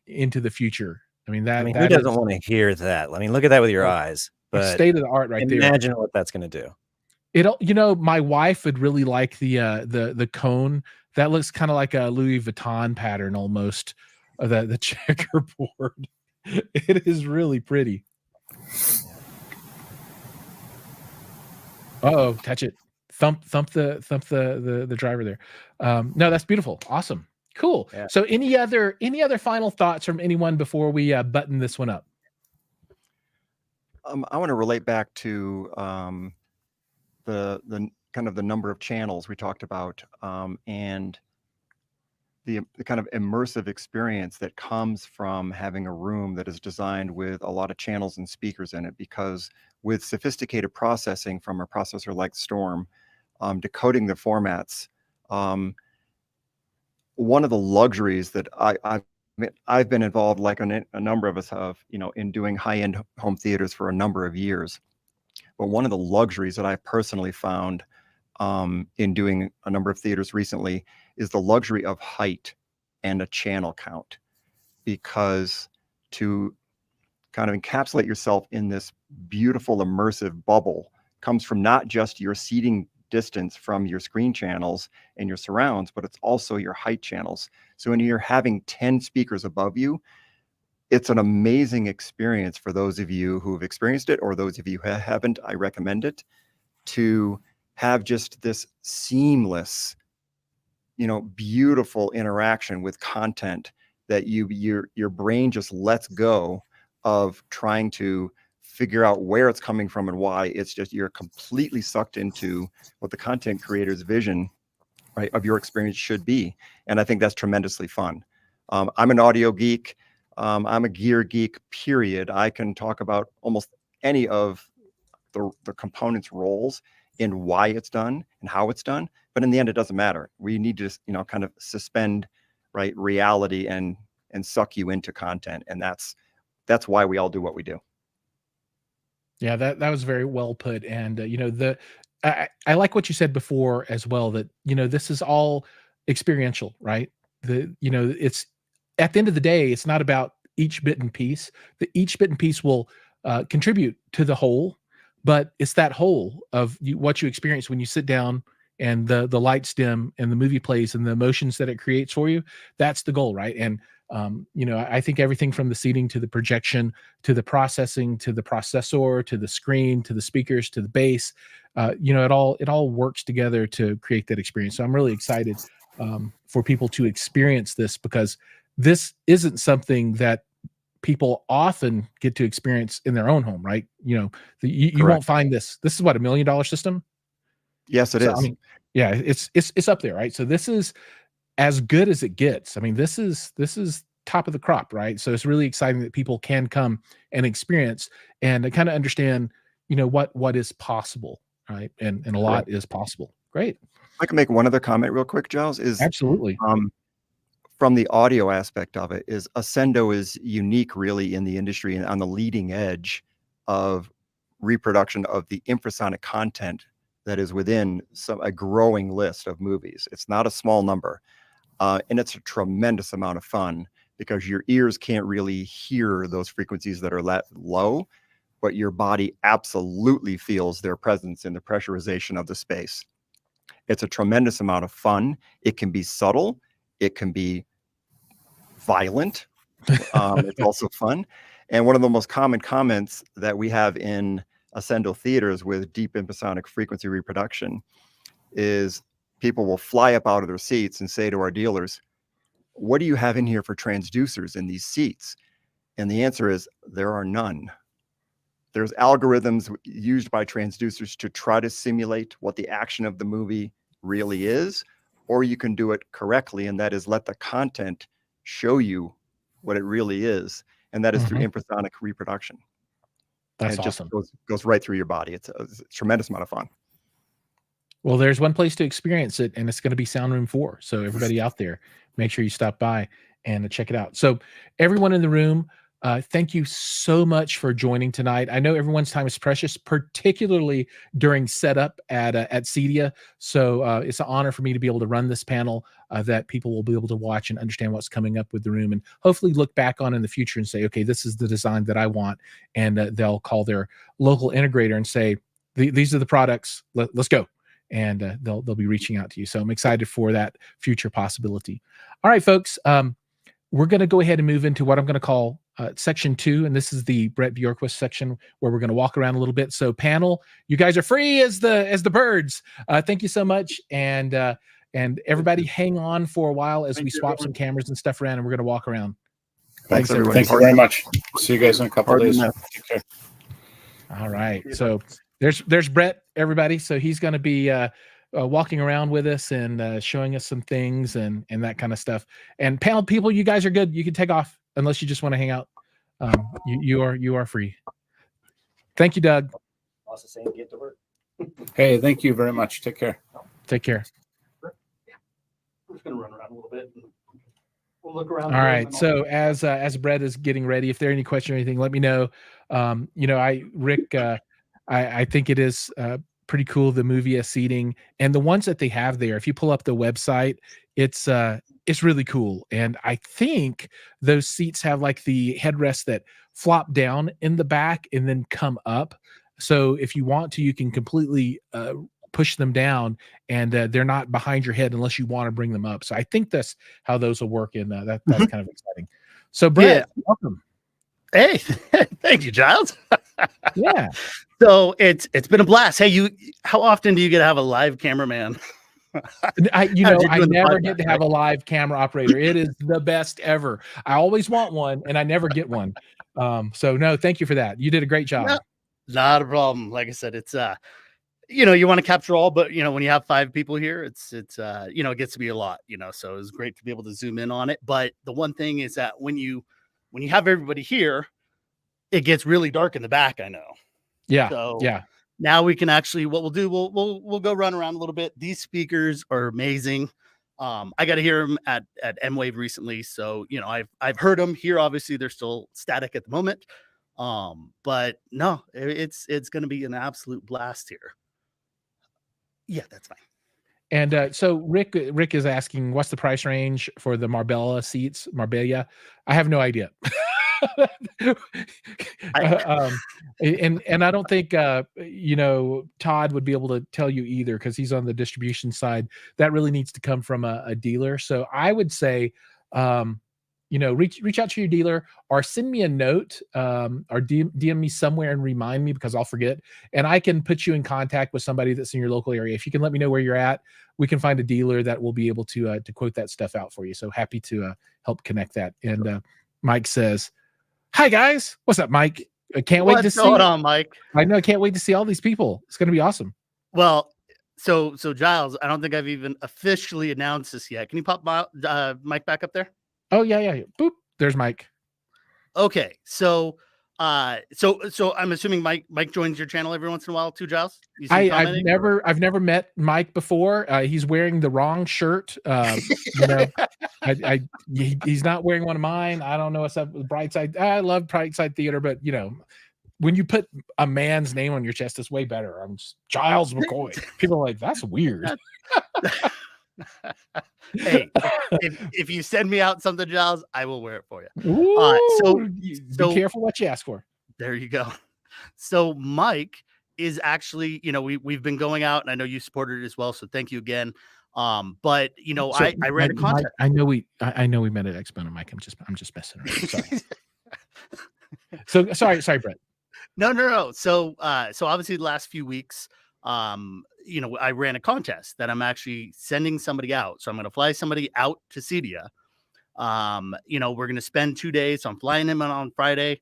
into the future. I mean, who doesn't want to hear that? I mean, look at that with your eyes. But state of the art right there. Imagine what that's going to do. My wife would really like the cone. That looks kind of like a Louis Vuitton pattern almost. The checkerboard. It is really pretty. Uh-oh, touch it. Thump the driver there. No, that's beautiful. Awesome. Cool. Yeah. So any other final thoughts from anyone before we button this one up? I want to relate back to the kind of the number of channels we talked about, and the kind of immersive experience that comes from having a room that is designed with a lot of channels and speakers in it. Because with sophisticated processing from a processor like Storm, decoding the formats, one of the luxuries that I've been involved, like a number of us have, in doing high-end home theaters for a number of years. But one of the luxuries that I personally found in doing a number of theaters recently is the luxury of height and a channel count. Because to kind of encapsulate yourself in this beautiful immersive bubble comes from not just your seating distance from your screen channels and your surrounds, but it's also your height channels. So when you're having 10 speakers above you, it's an amazing experience for those of you who have experienced it, or those of you who haven't. I recommend it, to have just this seamless, beautiful interaction with content that your brain just lets go of trying to figure out where it's coming from and why. It's just, you're completely sucked into what the content creator's vision, right, of your experience should be. And I think that's tremendously fun. I'm an audio geek. I'm a gear geek, period. I can talk about almost any of the components' roles in why it's done and how it's done. But in the end, it doesn't matter. We need to just, kind of suspend, right, reality and suck you into content. And that's why we all do what we do. Yeah, that was very well put. And I like what you said before as well, that this is all experiential, right? It's at the end of the day, it's not about each bit and piece. Each bit and piece will contribute to the whole, but it's that whole of what you experience when you sit down and the lights dim and the movie plays and the emotions that it creates for you. That's the goal, right? And I think everything from the seating to the projection to the processing to the processor to the screen to the speakers to the bass, it all works together to create that experience. So I'm really excited for people to experience this, because this isn't something that people often get to experience in their own home, right? You won't find this. This is what, $1 million system? Yes, it is. I mean, yeah, it's up there, right? So this is as good as it gets. I mean, this is top of the crop, right? So it's really exciting that people can come and experience and kind of understand, what is possible, right? And a lot is possible. Great. I can make one other comment real quick, Giles. Absolutely. from the audio aspect of it is Ascendo is unique really in the industry and on the leading edge of reproduction of the infrasonic content that is within a growing list of movies. It's not a small number, and it's a tremendous amount of fun because your ears can't really hear those frequencies that are that low, but your body absolutely feels their presence in the pressurization of the space. It's a tremendous amount of fun. It can be subtle. It can be violent. It's also fun. And one of the most common comments that we have in Ascendo theaters with deep infrasonic frequency reproduction is people will fly up out of their seats and say to our dealers, what do you have in here for transducers in these seats? And the answer is there are none. There's algorithms used by transducers to try to simulate what the action of the movie really is, or you can do it correctly, and that is let the content show you what it really is, and that is through infrasonic reproduction. That's and it awesome. just goes right through your body. It's a tremendous amount of fun. Well, there's one place to experience it, and it's going to be Sound Room 4. So everybody out there, make sure you stop by and check it out. So everyone in the room, thank you so much for joining tonight. I know everyone's time is precious, particularly during setup at Cedia. So it's an honor for me to be able to run this panel that people will be able to watch and understand what's coming up with the room, and hopefully look back on in the future and say, okay, this is the design that I want. And they'll call their local integrator and say, these are the products, let's go. And they'll be reaching out to you. So I'm excited for that future possibility. All right, folks, we're going to go ahead and move into what I'm going to call section 2, and this is the Brett Bjorkquist section where we're going to walk around a little bit. So panel, you guys are free as the birds. Thank you so much, and everybody hang on for a while as we swap some cameras and stuff around, and we're going to walk around. Thanks everyone. Thank you very much. See you guys in a couple of days. Take care. All right. So there's Brett, everybody. So he's going to be walking around with us and showing us some things and that kind of stuff. And panel people, you guys are good. You can take off unless you just want to hang out. You are free. Thank you, Doug. Also saying get to work. Hey, thank you very much. Take care. Take care. We're just gonna run around a little bit. We'll look around. All right. So as Brett is getting ready, if there are any questions or anything, let me know. Rick, I think it is pretty cool, the Moovia seating and the ones that they have there. If you pull up the website, it's really cool. And I think those seats have like the headrests that flop down in the back and then come up. So if you want to, you can completely push them down, and they're not behind your head unless you want to bring them up. So I think that's how those will work, and that's kind of exciting. So Brett, welcome. Hey, thank you, Giles. Yeah. So it's been a blast. Hey, how often do you get to have a live cameraman? I never get to have a live camera operator. It is the best ever. I always want one, and I never get one. So no, thank you for that. You did a great job. No, not a problem. Like I said, it's you want to capture all, but when you have 5 people here, it gets to be a lot. So it was great to be able to zoom in on it. But the one thing is that when you have everybody here, it gets really dark in the back. I know. Yeah. So yeah. Now we can actually, what we'll do, we'll go run around a little bit. These speakers are amazing. I got to hear them at M-Wave recently. So, I've heard them here. Obviously they're still static at the moment. But no, it's going to be an absolute blast here. Yeah, that's fine. And so Rick is asking, what's the price range for the Marbella seats? Marbella? I have no idea. And I don't think Todd would be able to tell you either, because he's on the distribution side. That really needs to come from a dealer. So I would say reach out to your dealer, or send me a note, or DM me somewhere and remind me, because I'll forget, and I can put you in contact with somebody that's in your local area. If you can let me know where you're at, we can find a dealer that will be able to quote that stuff out for you. So happy to help connect that. And Mike says, hi guys, what's up, Mike? I can't wait to see. What's going on, Mike? I know, I can't wait to see all these people. It's going to be awesome. Well, so Giles, I don't think I've even officially announced this yet. Can you pop Mike back up there? Oh yeah. Boop. There's Mike. Okay, so So I'm assuming Mike joins your channel every once in a while too, Giles? You see him I've commenting, or- never met Mike before. He's wearing the wrong shirt. He's not wearing one of mine. I don't know what's up with Brightside. I love Brightside Theater, but when you put a man's name on your chest, it's way better. I'm just Giles McCoy. People are like, that's weird. Hey, if you send me out something, Giles, I will wear it for you. Ooh, be careful what you ask for. There you go. So Mike is actually, we've been going out, and I know you supported it as well. So thank you again. But I ran a contest. I know we met at Expo, and Mike. I'm just messing around. Sorry. sorry, Brett. No. So obviously the last few weeks, I ran a contest that I'm actually sending somebody out. So I'm going to fly somebody out to Cedia. We're going to spend 2 days. So I'm flying him on Friday.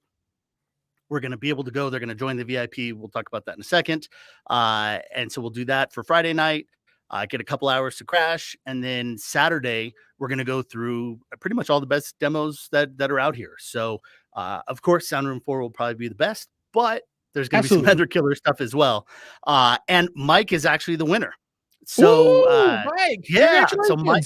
We're going to be able to go. They're going to join the VIP. We'll talk about that in a second. And so we'll do that for Friday night. Get a couple hours to crash. And then Saturday, we're going to go through pretty much all the best demos that are out here. So, of course, Sound Room 4 will probably be the best, but there's going to be some other killer stuff as well. And Mike is actually the winner. So, Mike, yeah. So Mike,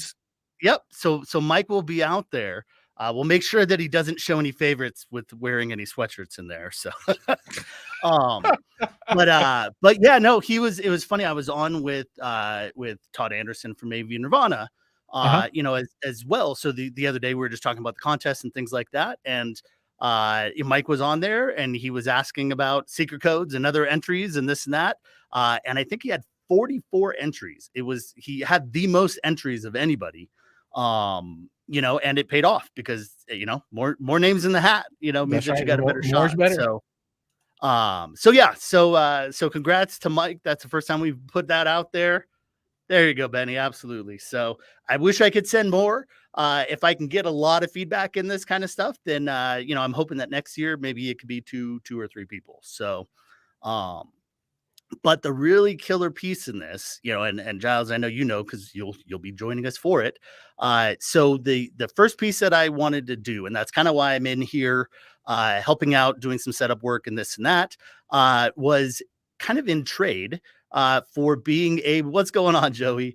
yep. So Mike will be out there. We'll make sure that he doesn't show any favorites with wearing any sweatshirts in there. So, but yeah, no, it was funny. I was on with Todd Anderson from AV Nirvana, as well. So the other day we were just talking about the contest and things like that. And Mike was on there and he was asking about secret codes and other entries and this and that. And I think he had 44 entries. He had the most entries of anybody. And it paid off because more names in the hat, means that you got a better shot. So congrats to Mike. That's the first time we've put that out there. There you go, Benny. Absolutely. So I wish I could send more. If I can get a lot of feedback in this kind of stuff, then I'm hoping that next year maybe it could be two or three people. So but the really killer piece in this, and Giles, I know because you'll be joining us for it. So the first piece that I wanted to do, and that's kind of why I'm in here, helping out, doing some setup work and this and that, was kind of in trade for being what's going on, Joey,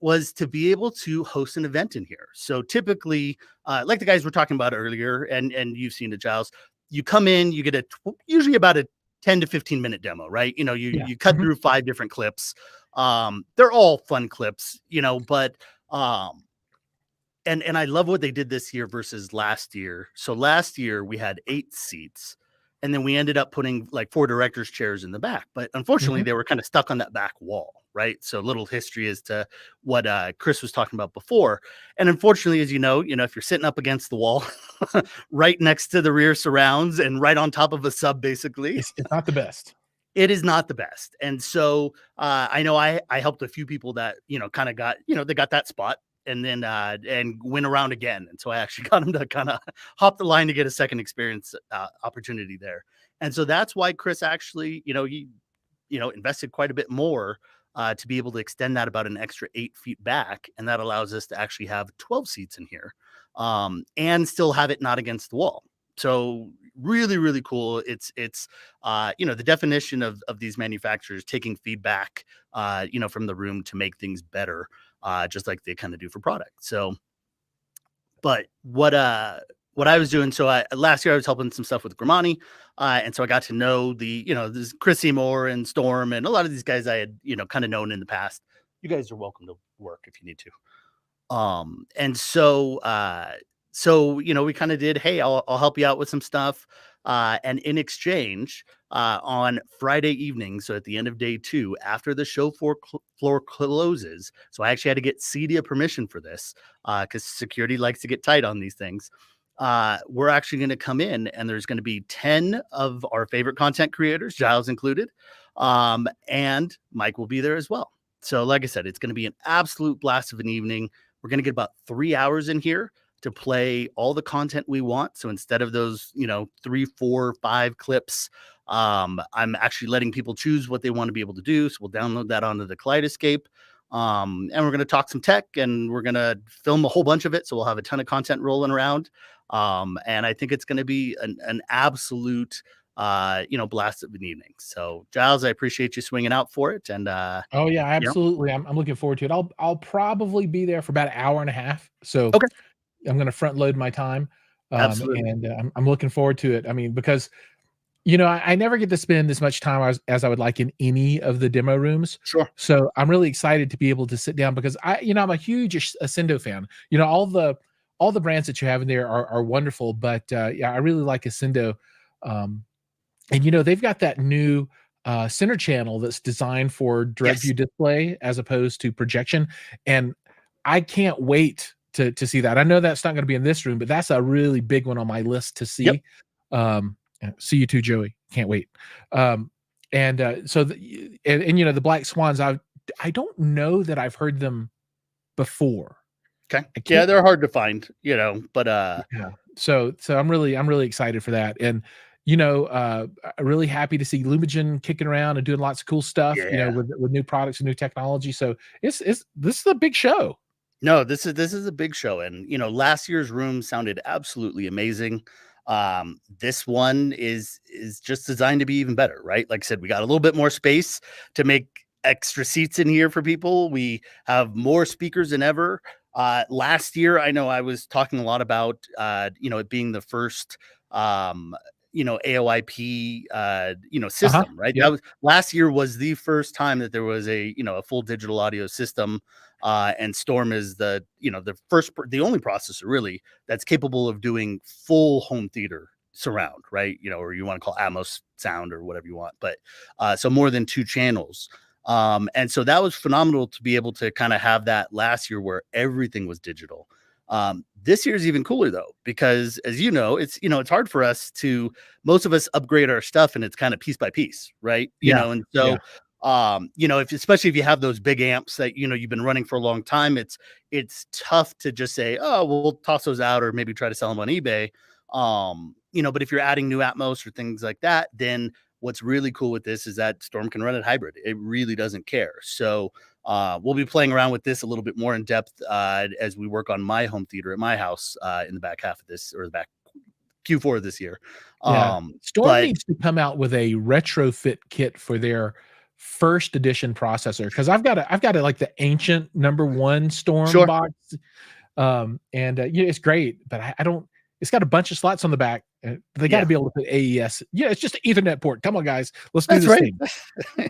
was to be able to host an event in here. So typically, like the guys were talking about earlier, and you've seen it, Giles, you come in, you get usually about a 10 to 15 minute demo, right? You cut through 5 different clips. They're all fun clips, but and I love what they did this year versus last year. So last year we had 8 seats, and then we ended up putting like 4 directors' chairs in the back. But unfortunately, they were kind of stuck on that back wall, right? So little history as to what Chris was talking about before. And unfortunately, as if you're sitting up against the wall, right next to the rear surrounds and right on top of a sub, basically, it's not the best. It is not the best. And so I know I helped a few people that, kind of got, they got that spot and then and went around again. And so I actually got him to kind of hop the line to get a second experience opportunity there. And so that's why Chris actually, he invested quite a bit more to be able to extend that about an extra 8 feet back. And that allows us to actually have 12 seats in here and still have it not against the wall. So really, really cool. It's the definition of these manufacturers taking feedback, from the room to make things better, just like they kind of do for product. So, but what I was doing, so last year I was helping some stuff with Grimani, and so I got to know this Chris Seymour and Storm and a lot of these guys I had, kind of known in the past. You guys are welcome to work if you need to. And so, we kind of did, hey, I'll help you out with some stuff. And in exchange, on Friday evening, so at the end of day 2, after the show floor closes, so I actually had to get Cedia permission for this, because security likes to get tight on these things. We're actually going to come in, and there's going to be 10 of our favorite content creators, Giles included, and Mike will be there as well. So like I said, it's going to be an absolute blast of an evening. We're going to get about 3 hours in here to play all the content we want. So instead of those, 3, 4, 5 clips, I'm actually letting people choose what they want to be able to do. So we'll download that onto the Kaleidoscape. And we're going to talk some tech, and we're going to film a whole bunch of it. So we'll have a ton of content rolling around. And I think it's going to be an absolute, blast of an evening. So Giles, I appreciate you swinging out for it. And Oh yeah, absolutely. I'm looking forward to it. I'll probably be there for about an hour and a half. So Okay. I'm going to front load my time. Absolutely. And I'm looking forward to it. I mean, because I never get to spend as much time as I would like in any of the demo rooms. Sure. So I'm really excited to be able to sit down because I'm a huge Ascendo fan. All the brands that you have in there are wonderful, but I really like Ascendo. And they've got that new center channel that's designed for direct view display as opposed to projection, and I can't wait to see that. I know that's not going to be in this room, but that's a really big one on my list to see. See you too, Joey. Can't wait. So the Black Swans, I don't know that I've heard them before. Okay. Yeah, they're hard to find, but So I'm really excited for that. And really happy to see Lumagen kicking around and doing lots of cool stuff, with new products and new technology. So this is a big show. No, this is a big show. And last year's room sounded absolutely amazing. This one is just designed to be even better, right? Like I said, we got a little bit more space to make extra seats in here for people. We have more speakers than ever. Last year, I know I was talking a lot about it being the first AOIP system, right? Yep. That was last year was the first time that there was a full digital audio system. And Storm is the only processor really that's capable of doing full home theater surround, right? Or you want to call Atmos sound or whatever you want, but so more than 2 channels. And so that was phenomenal to be able to kind of have that last year where everything was digital. This year's even cooler though, because as it's hard for us most of us upgrade our stuff and it's kind of piece by piece, right? And so especially if you have those big amps that you've been running for a long time, it's tough to just say, oh, well, we'll toss those out or maybe try to sell them on eBay. But if you're adding new Atmos or things like that, then what's really cool with this is that Storm can run it hybrid. It really doesn't care. So we'll be playing around with this a little bit more in depth as we work on my home theater at my house in the back half of this, or the back Q4 of this year. Storm needs to come out with a retrofit kit for their first edition processor, because I've got like the ancient #1 Storm box, it's great, but I don't. It's got a bunch of slots on the back. They got to be able to put AES. It's just an Ethernet port. Come on, guys, let's do this thing.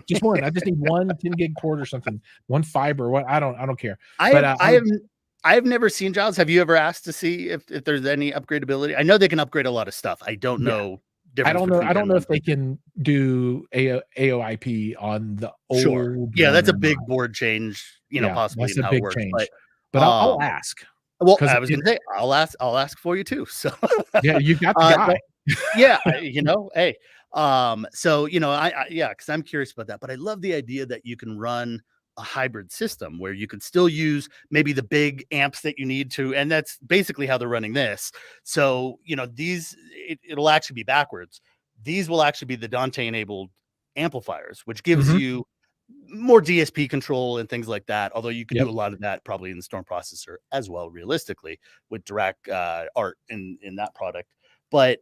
Just one. I just need one 10 gig port or something. One fiber. What I don't care. I've never seen, Giles. Have you ever asked to see if there's any upgradability? I know they can upgrade a lot of stuff. I don't know. I don't know if they can do AOIP on the old. Sure. Yeah, that's a big board change. Possibly that's a how big it works. change. But I'll ask. Well, I was going to say I'll ask for you too. So yeah, you got the guy. Hey. So because I'm curious about that. But I love the idea that you can run a hybrid system where you could still use maybe the big amps that you need to, and that's basically how they're running this. So it'll actually be backwards. These will actually be the Dante enabled amplifiers, which gives you more DSP control and things like that. Although you can do a lot of that probably in the Storm processor as well, realistically, with direct art in that product. But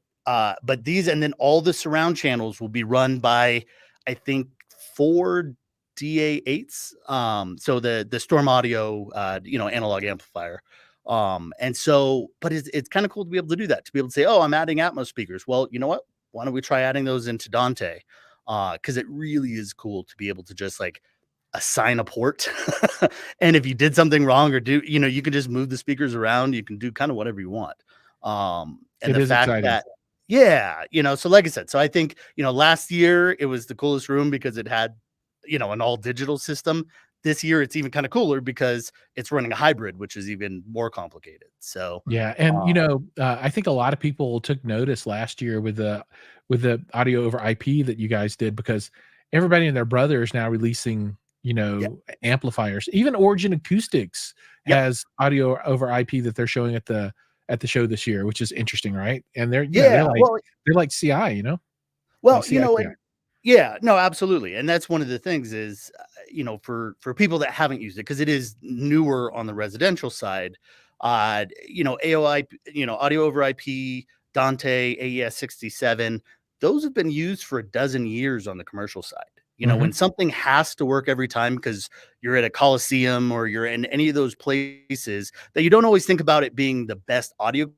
these, and then all the surround channels will be run by, I think, 4 DA8s. So the Storm Audio, analog amplifier. And so, but it's kind of cool to be able to do that, to be able to say, oh, I'm adding Atmos speakers. Well, you know what? Why don't we try adding those into Dante? Because it really is cool to be able to just like assign a port. And if you did something wrong or you can just move the speakers around. You can do kind of whatever you want. And the fact that, so like I said, so I think, last year it was the coolest room because it had, an all digital system. This year it's even kind of cooler because it's running a hybrid, which is even more complicated. So yeah, and I think a lot of people took notice last year with the audio over IP that you guys did, because everybody and their brother is now releasing amplifiers. Even Origin Acoustics has audio over IP that they're showing at the show this year, which is interesting, right? And they're like CI, Well, no, absolutely. And that's one of the things is, you know, for people that haven't used it, because it is newer on the residential side, you know, AOI, you know, audio over IP, Dante, AES 67, those have been used for a dozen years on the commercial side. You know, when something has to work every time because you're at a Coliseum or you're in any of those places that you don't always think about it being the best audio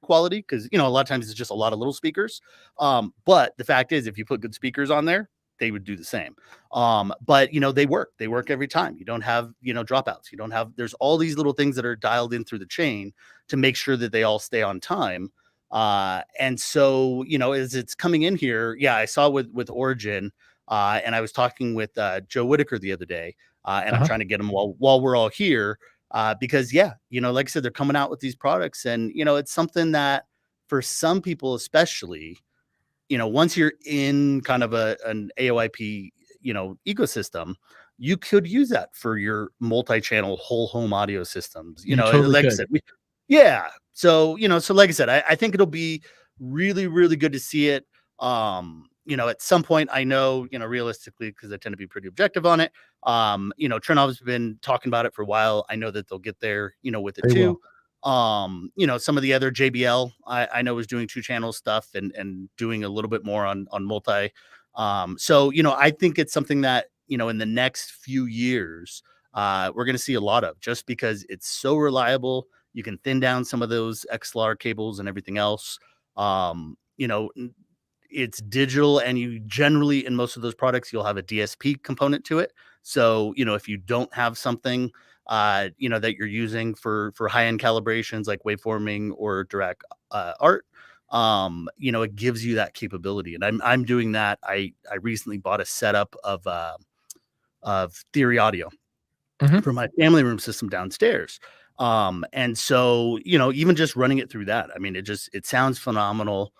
quality, because, you know, a lot of times it's just a lot of little speakers. But the fact is, if you put good speakers on there, they would do the same. But, you know, they work every time. You don't have, you know, dropouts. You don't have, there's all these little things that are dialed in through the chain to make sure that they all stay on time. And so, you know, as it's coming in here, yeah, I saw with Origin, and I was talking with Joe Whitaker the other day, and I'm trying to get him while we're all here, because, yeah, you know, like I said, they're coming out with these products, and, you know, it's something that for some people, especially, you know, once you're in kind of an AOIP, you know, ecosystem, you could use that for your multi-channel whole home audio systems. You know, totally like I could. said, yeah. So, you know, so like I said, I think it'll be really, really good to see it. You know, at some point, I know, you know, realistically, because I tend to be pretty objective on it. You know, Trinov's been talking about it for a while. I know that they'll get there, you know, with it They too. will. You know, some of the other JBL I know is doing 2-channel stuff and doing a little bit more on multi. So, you know, I think it's something that, you know, in the next few years, we're going to see a lot of, just because it's so reliable. You can thin down some of those XLR cables and everything else. You know, it's digital, and you generally, in most of those products, you'll have a DSP component to it. So, you know, if you don't have something, you know, that you're using for high-end calibrations like waveforming or direct art, you know, it gives you that capability. And I'm doing that. I recently bought a setup of Theory Audio for my family room system downstairs. And so, you know, even just running it through that, I mean, it sounds phenomenal.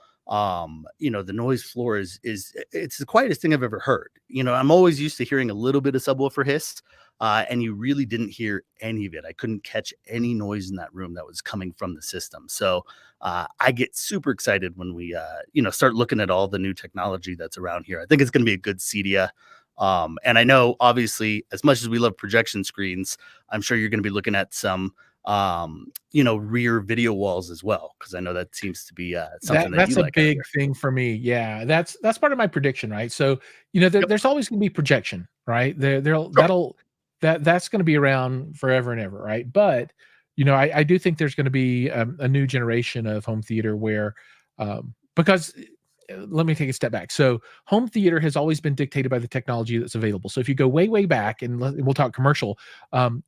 You know, the noise floor is it's the quietest thing I've ever heard. You know, I'm always used to hearing a little bit of subwoofer hiss, and you really didn't hear any of it. I couldn't catch any noise in that room that was coming from the system. So I get super excited when we you know, start looking at all the new technology that's around here. I think it's going to be a good Cedia. And I know, obviously, as much as we love projection screens, I'm sure you're going to be looking at some you know, rear video walls as well, because I know that seems to be something That's you a like big thing for me. Yeah, that's part of my prediction, right? So, you know, there's always going to be projection, right? That's going to be around forever and ever, right? But, you know, I do think there's going to be a new generation of home theater where, because let me take a step back. So, home theater has always been dictated by the technology that's available. So, if you go way back, and we'll talk commercial,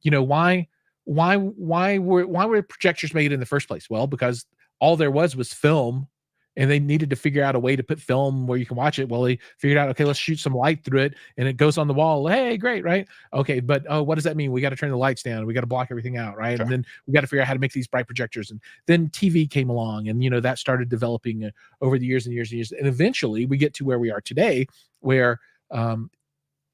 you know, why were projectors made in the first place? Well, because all there was film, and they needed to figure out a way to put film where you can watch it. Well, they figured out, okay, let's shoot some light through it, and it goes on the wall. Hey, great, right? Okay, but what does that mean? We got to turn the lights down. We got to block everything out, right? Sure. And then we got to figure out how to make these bright projectors. And then TV came along, and, you know, that started developing over the years and years and years. And eventually, we get to where we are today, where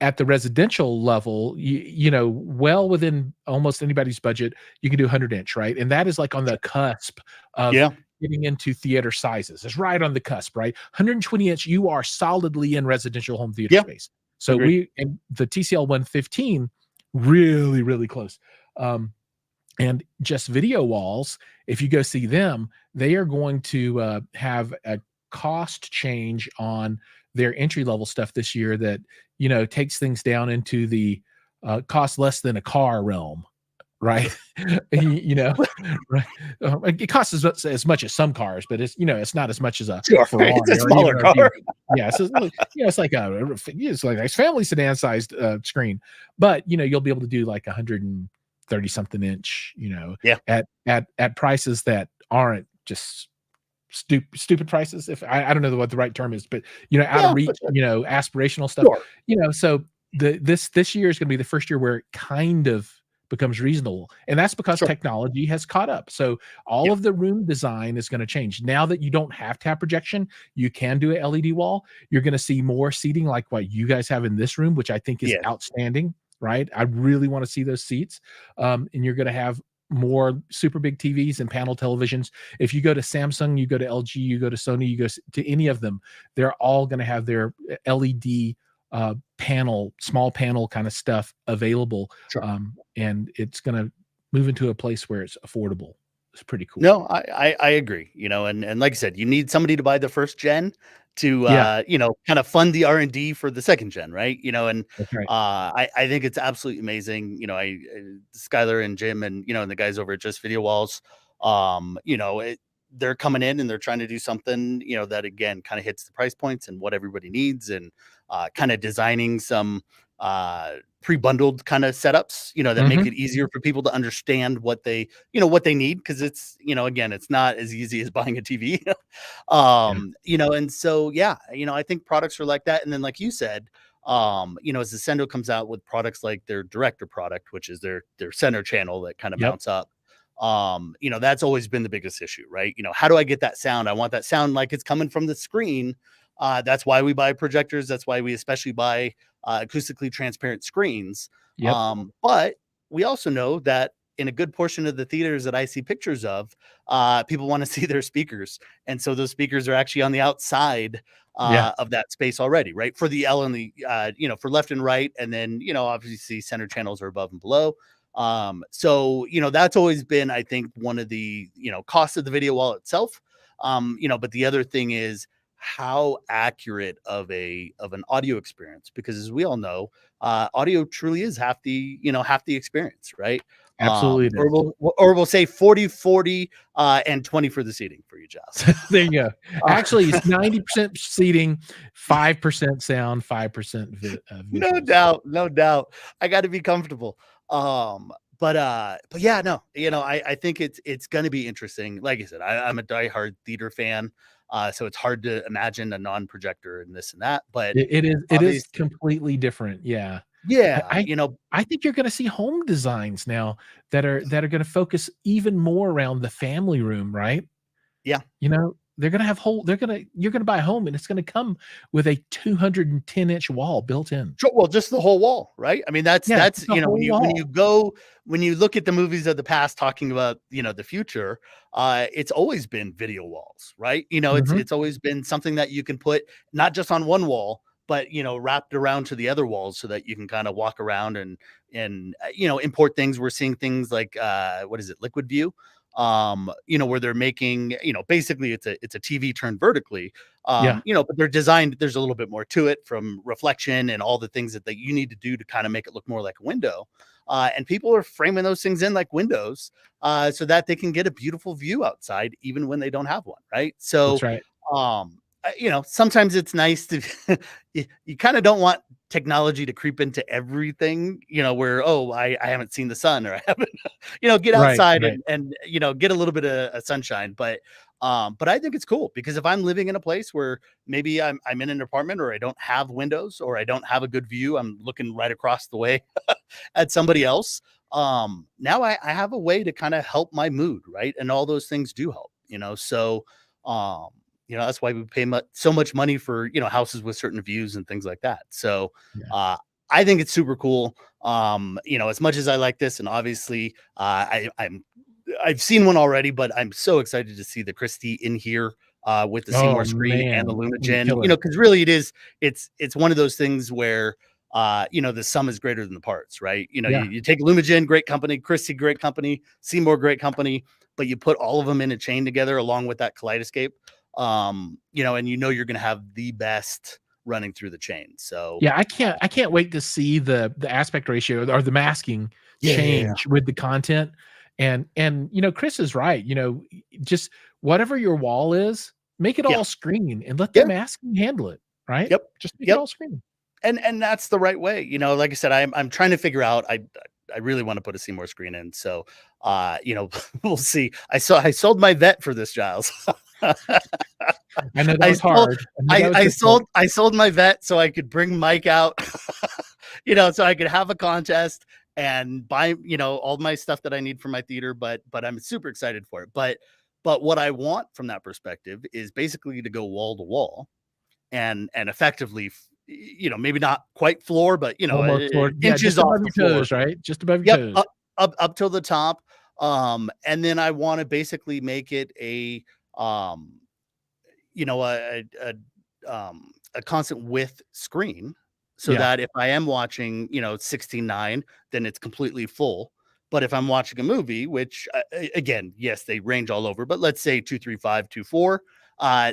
at the residential level, you know, well within almost anybody's budget, you can do 100-inch, right? And that is like on the cusp of getting into theater sizes. It's right on the cusp, right? 120-inch, you are solidly in residential home theater space. So and the TCL 115, really, really close. And just video walls, if you go see them, they are going to have a cost change on their entry level stuff this year that, you know, takes things down into the cost less than a car realm, right? You know, right? It costs as much as some cars, but it's, you know, it's not as much as a Ferrari. It's a smaller car. Yeah, so, you know, it's like a family sedan sized screen, but, you know, you'll be able to do like 130 something inch, you know, at prices that aren't just stupid prices. If I don't know what the right term is, but, you know, out of reach, you know, aspirational stuff, you know. So this year is going to be the first year where it kind of becomes reasonable, and that's because technology has caught up. So all of the room design is going to change now that you don't have to have projection. You can do an LED wall. You're going to see more seating like what you guys have in this room, which I think is outstanding, right? I really want to see those seats. And you're going to have more super big TVs and panel televisions. If you go to Samsung, you go to LG, you go to Sony, you go to any of them, they're all going to have their LED small panel kind of stuff available. Sure. And it's going to move into a place where it's affordable. It's pretty cool. No, I agree. And like I said, you need somebody to buy the first gen to Yeah. kind of fund the R&D for the second gen, right? And That's right. I think it's absolutely amazing. Skylar and Jim and and the guys over at Just Video Walls, they're coming in and they're trying to do something that again kind of hits the price points and what everybody needs, and kind of designing some pre-bundled kind of setups that make it easier for people to understand what they need, because it's again, it's not as easy as buying a TV. And so I think products are like that. And then like you said, as Ascendo comes out with products like their director product, which is their center channel that kind of mounts up, that's always been the biggest issue, right? How do I get that sound? I want that sound like it's coming from the screen. That's why we buy projectors. That's why we especially buy acoustically transparent screens. But we also know that in a good portion of the theaters that I see pictures of, people want to see their speakers. And so those speakers are actually on the outside of that space already, right? For the L and the, for left and right. And then, obviously center channels are above and below. So, that's always been, I think, one of the, costs of the video wall itself. But the other thing is how accurate of an audio experience, because as we all know, audio truly is half the experience, right? Absolutely. Or we'll say 40-40 and 20 for the seating for you, Giles. There you go. Actually, it's 90% seating, 5% sound, 5% No doubt. I got to be comfortable. But yeah, no, I think it's going to be interesting. Like I said, I'm a diehard theater fan. So it's hard to imagine a non-projector and this and that, but it is completely different. Yeah. Yeah. I think you're going to see home designs now that are going to focus even more around the family room, right? Yeah. They're going to have you're going to buy a home and it's going to come with a 210-inch wall built in. Sure. Well, just the whole wall, right? I mean, that's when you look at the movies of the past talking about, the future, it's always been video walls, right? It's always been something that you can put not just on one wall, but wrapped around to the other walls so that you can kind of walk around and import things. We're seeing things like what is it, Liquid View, where they're making, basically it's a TV turned vertically, but they're designed, there's a little bit more to it, from reflection and all the things that you need to do to kind of make it look more like a window. And people are framing those things in like windows, so that they can get a beautiful view outside, even when they don't have one. Right. So, that's right. Sometimes it's nice to, you kind of don't want technology to creep into everything, where, I haven't seen the sun, or I haven't, get outside and get a little bit of sunshine. But I think it's cool, because if I'm living in a place where maybe I'm in an apartment, or I don't have windows, or I don't have a good view, I'm looking right across the way at somebody else. Now I have a way to kind of help my mood. Right. And all those things do help, so, that's why we pay so much money for, houses with certain views and things like that. So, I think it's super cool. As much as I like this, and obviously, I've seen one already, but I'm so excited to see the Christie in here with the Seymour screen and the Lumagen. Because really it's one of those things where the sum is greater than the parts, right? You take Lumagen, great company; Christie, great company; Seymour, great company. But you put all of them in a chain together, along with that kaleidoscope. And you're going to have the best running through the chain. So I can't wait to see the aspect ratio or the masking change with the content. And Chris is right. Just whatever your wall is, make it all screen and let the masking handle it. Right. Yep. Just make it all screen. And that's the right way. Like I said, I'm trying to figure out, I really want to put a Seymour screen in. So, we'll see. I sold my vet for this, Giles. I know that was hard. I sold my vet so I could bring Mike out, so I could have a contest and buy, all my stuff that I need for my theater. But I'm super excited for it. But what I want from that perspective is basically to go wall to wall and effectively, maybe not quite floor, but inches off the toes, right? Just above your toes. Up till the top. And then I want to basically make it a constant width screen, so Yeah. that if I am watching, 16:9, then it's completely full. But if I'm watching a movie, which again, yes, they range all over, but let's say 235, 24,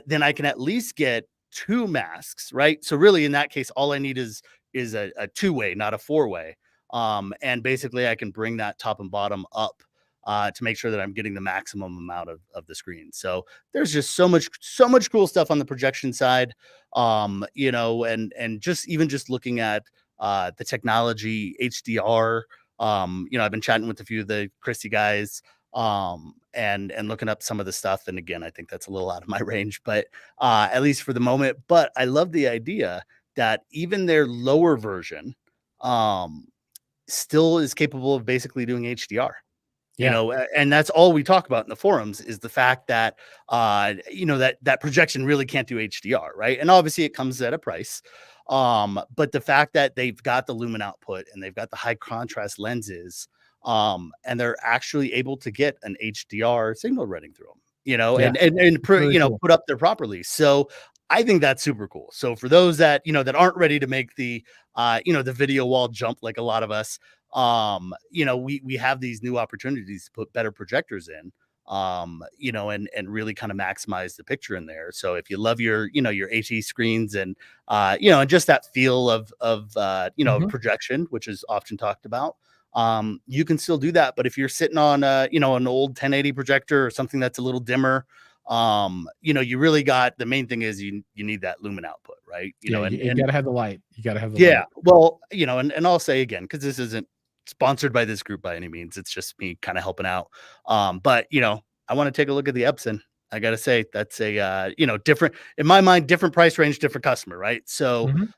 then I can at least get 2 masks, right? So really, in that case, all I need is a 2-way, not a 4-way. And basically, I can bring that top and bottom up to make sure that I'm getting the maximum amount of the screen. So there's just so much cool stuff on the projection side. And just looking at the technology, HDR. I've been chatting with a few of the Christie guys, and looking up some of the stuff. And again, I think that's a little out of my range, but at least for the moment. But I love the idea that even their lower version still is capable of basically doing HDR. Yeah. And that's all we talk about in the forums is the fact that that projection really can't do HDR, right? And obviously it comes at a price. But the fact that they've got the lumen output and they've got the high contrast lenses, and they're actually able to get an HDR signal running through them, Yeah. and Really cool. put up there properly. So I think that's super cool. So for those that that aren't ready to make the the video wall jump like a lot of us, we have these new opportunities to put better projectors in, and really kind of maximize the picture in there. So if you love your AT screens and and just that feel of Mhm. projection, which is often talked about, you can still do that. But if you're sitting on an old 1080 projector or something that's a little dimmer, you really got, the main thing is you need that lumen output, right? You gotta have the light. You gotta have the Yeah, light. well, and I'll say again, because this isn't sponsored by this group by any means. It's just me kind of helping out. But I want to take a look at the Epson. I gotta say that's a different, in my mind, different price range, different customer, right? So Mhm.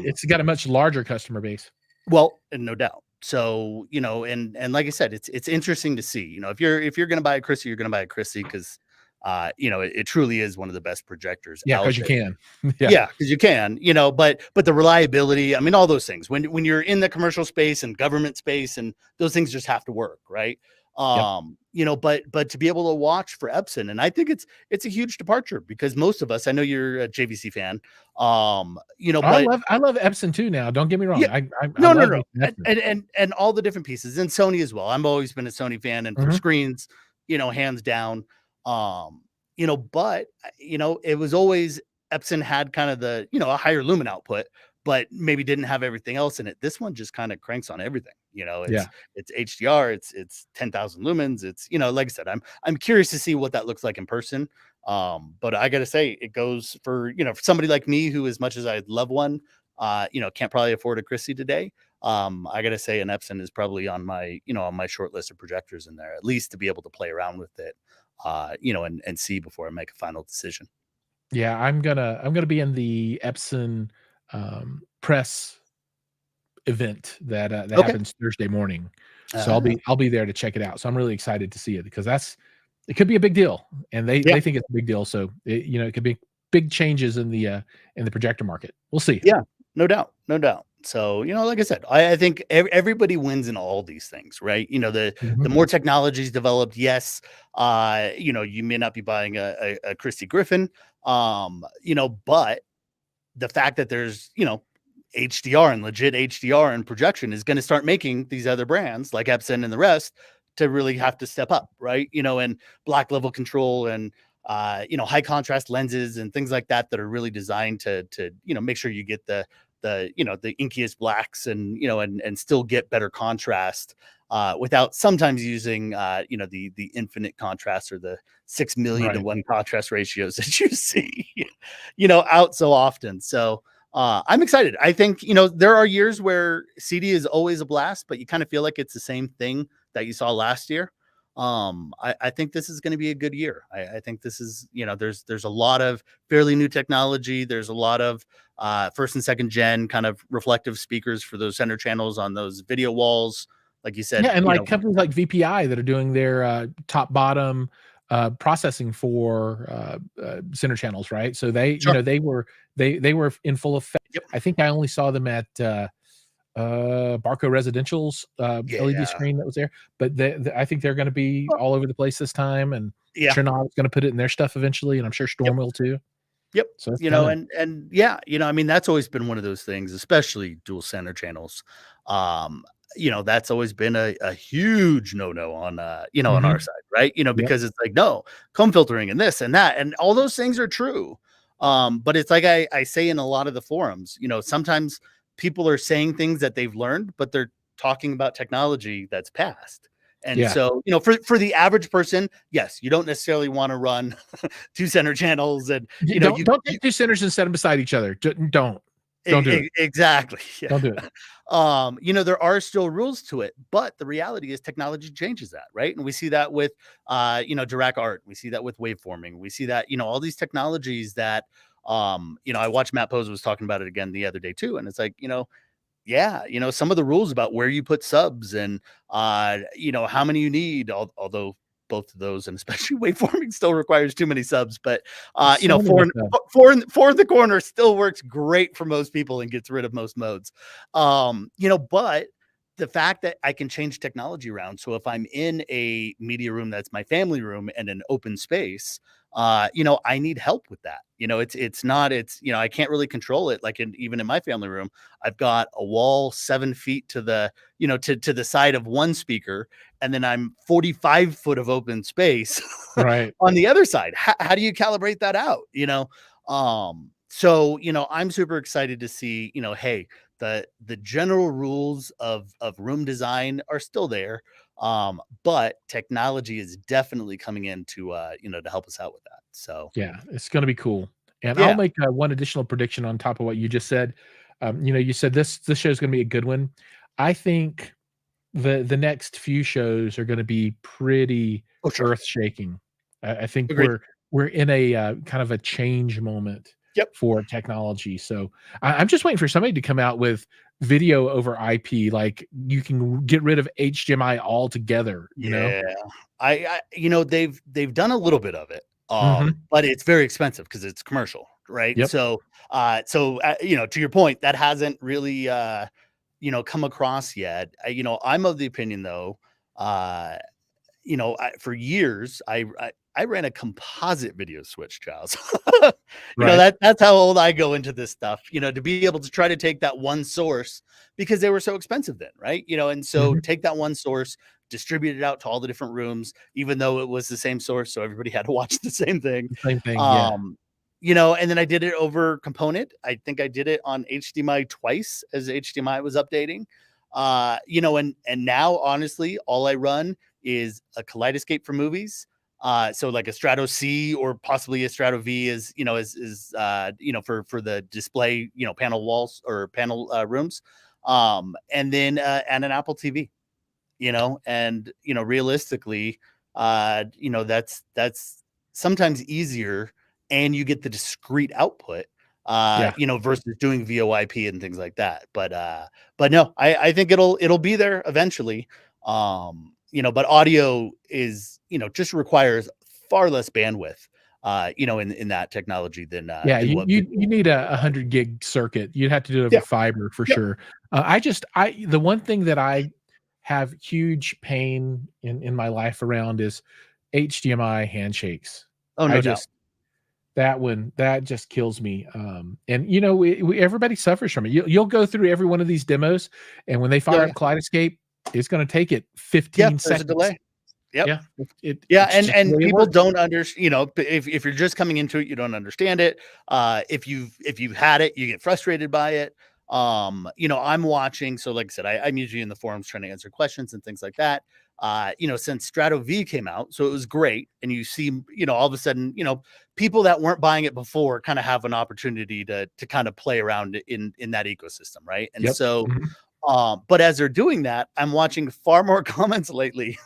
It's got a much larger customer base. well, and no doubt. So, and like I said, it's interesting to see, if you're gonna buy a Christie, you're gonna buy a Christie because it truly is one of the best projectors Yeah, out because you there. can. Yeah, because you can, but the reliability, I mean, all those things. When you're in the commercial space and government space, and those things just have to work, right? But to be able to watch for Epson, and I think it's a huge departure because most of us, I know you're a JVC fan, but I love Epson too now. Don't get me wrong. Yeah. I no, love no, me some Epson. and all the different pieces, and Sony as well. I'm always been a Sony fan, and for Mhm. screens, hands down. But it was always Epson had kind of the a higher lumen output, but maybe didn't have everything else in it. This one just kind of cranks on everything. Yeah. It's HDR, it's 10,000 lumens. It's like I said, I'm curious to see what that looks like in person. But I gotta say, it goes for for somebody like me who, as much as I'd love one, can't probably afford a Christie today. I gotta say, an Epson is probably on my on my short list of projectors in there, at least to be able to play around with it, and see before I make a final decision. Yeah, I'm gonna be in the Epson press event that Okay. happens Thursday morning. So I'll be there to check it out. So I'm really excited to see it because it could be a big deal, and they Yeah. think it's a big deal. So it could be big changes in the projector market. We'll see. Yeah, no doubt, no doubt. So, like I said, I think everybody wins in all these things, right? The Mhm. more technology is developed, yes, you may not be buying a Christie Griffin, but the fact that there's, HDR and legit HDR and projection is going to start making these other brands like Epson and the rest to really have to step up, right? And black level control and high contrast lenses and things like that are really designed to make sure you get the the inkiest blacks and and still get better contrast without sometimes using the infinite contrast or the 6 million to Right. 1 contrast ratios that you see out so often. So I'm excited. I think there are years where CD is always a blast, but you kind of feel like it's the same thing that you saw last year. I think this is going to be a good year. I think this is, there's a lot of fairly new technology. There's a lot of first and second gen kind of reflective speakers for those center channels on those video walls. Like you said, Yeah, and like companies like VPI that are doing their top bottom processing for center channels, right? So they Sure. they were in full effect. Yep. I think I only saw them at Barco Residential's LED Yeah. screen that was there, but I think they're going to be all over the place this time, and Yeah. Chernobyl is going to put it in their stuff eventually, and I'm sure Storm Yep. will too. Yep. So it's You know, coming. and yeah, you know, I mean, that's always been one of those things, especially dual center channels. Um, you know, that's always been a huge no-no on you know, on our Mhm. side, right? You know, Yep. because it's like, no, comb filtering and this and that, and all those things are true. But it's like I say in a lot of the forums, you know, sometimes people are saying things that they've learned, but they're talking about technology that's past. And Yeah. so, you know, for the average person, yes, you don't necessarily want to run two center channels, and you know, Don't take 2 centers and set them beside each other. Don't. Don't do it. Exactly. Yeah. Don't do it. You know, there are still rules to it, but the reality is technology changes that, right? And we see that with you know, direct art. We see that with waveforming. We see that, you know, all these technologies that you know, I watched Matt Pose was talking about it again the other day too. And it's like, you know, yeah, you know, some of the rules about where you put subs and you know, how many you need, although both of those and especially waveforming still requires too many subs, but you know, So many stuff. four in the corner still works great for most people and gets rid of most modes. You know, but the fact that I can change technology around, so if I'm in a media room that's my family room and an open space, you know, I need help with that. You know, it's not, it's, you know, I can't really control it. Like even in my family room, I've got a wall 7 feet to the, you know, to the side of one speaker, and then I'm 45 foot of open space Right. on the other side. How do you calibrate that out? You know, so you know, I'm super excited to see, you know, hey, the general rules of room design are still there, but technology is definitely coming in to you know, to help us out with that. So Yeah, it's gonna be cool. And I'll yeah, make, one additional prediction on top of what you just said. You know, you said this show is gonna be a good one. I think the next few shows are gonna be pretty oh sure, earth-shaking. I think agreed. we're in a, kind of a change moment Yep. for technology. So I'm just waiting for somebody to come out with video over IP, like, you can get rid of HDMI altogether, you know? Yeah. I you know, they've done a little bit of it. Mhm. But it's very expensive because it's commercial, right? Yep. So you know, to your point, that hasn't really you know, come across yet. You know, I'm of the opinion though, uh you know, for years, I ran a composite video switch, Charles. You know, Right. that's how old I go into this stuff, you know, to be able to try to take that one source because they were so expensive then, right? You know, and so Mhm. take that one source, distribute it out to all the different rooms, even though it was the same source, so everybody had to watch the same thing. Same thing, yeah. Um, you know, and then I did it over component. I think I did it on HDMI twice as HDMI was updating. You know, and now honestly, all I run is a Kaleidoscape for movies. So like a Strato C or possibly a Strato V is, you know, is you know, for the display, you know, panel walls or panel rooms. And then and an Apple TV, you know, and you know, realistically, you know, that's sometimes easier and you get the discrete output Yeah. you know, versus doing VoIP and things like that. But no, I think it'll be there eventually. You know, but audio is, you know, just requires far less bandwidth you know, in that technology Yeah, than you what you video you need a 100 gig circuit. You'd have to do it yeah, over fiber for yep, sure. I the one thing that I have huge pain in my life around is HDMI handshakes. oh I no doubt, just that just kills me. And you know, everybody suffers from it. You'll go through every one of these demos, and when they yeah, fire up Kaleidoscape, it's going to take it yeah, 15 there's a seconds. delay. Yep. Yeah, Yeah, it's just the and way it people works. don't understand, you know, if you're just coming into it, you don't understand it. If you've had it, you get frustrated by it. You know, I'm watching, so like I said, I'm usually in the forums trying to answer questions and things like that. You know, since Strato V came out, so it was great, and you see, you know, all of a sudden, you know, people that weren't buying it before kind of have an opportunity to kind of play around in that ecosystem, right? And Yep. so, Mhm. but as they're doing that, I'm watching far more comments lately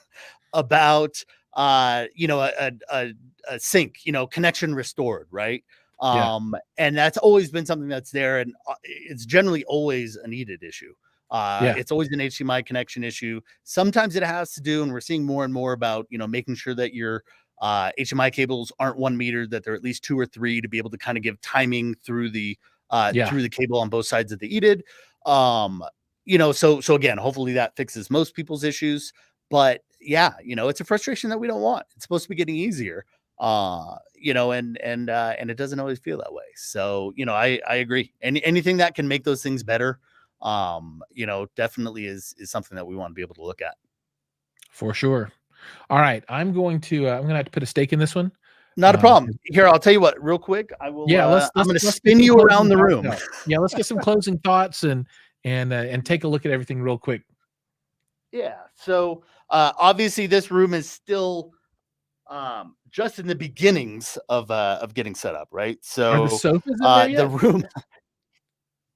about you know, a sync, you know, connection restored, right? Yeah. And that's always been something that's there, and it's generally always a needed issue. Yeah. It's always an HDMI connection issue. Sometimes it has to do, and we're seeing more and more about, you know, making sure that your HDMI cables aren't 1 meter, that they're at least 2 or 3 to be able to kind of give timing Yeah. through the cable on both sides of the EDID. Um, you know, so again, hopefully that fixes most people's issues. But yeah, you know, it's a frustration that we don't want. It's supposed to be getting easier. And it doesn't always feel that way. So, I agree. Anything that can make those things better, definitely is something that we want to be able to look at. For sure. All right. I'm going to have to put a stake in this one. Not a problem. Here, I'll tell you what, real quick. I will. Yeah, I'm going to let's spin get some you around the closing room. thoughts out. Yeah, let's get some closing thoughts and take a look at everything real quick. Yeah. So obviously, this room is still just in the beginnings of getting set up, right? Are the So sofas in there yet? the room.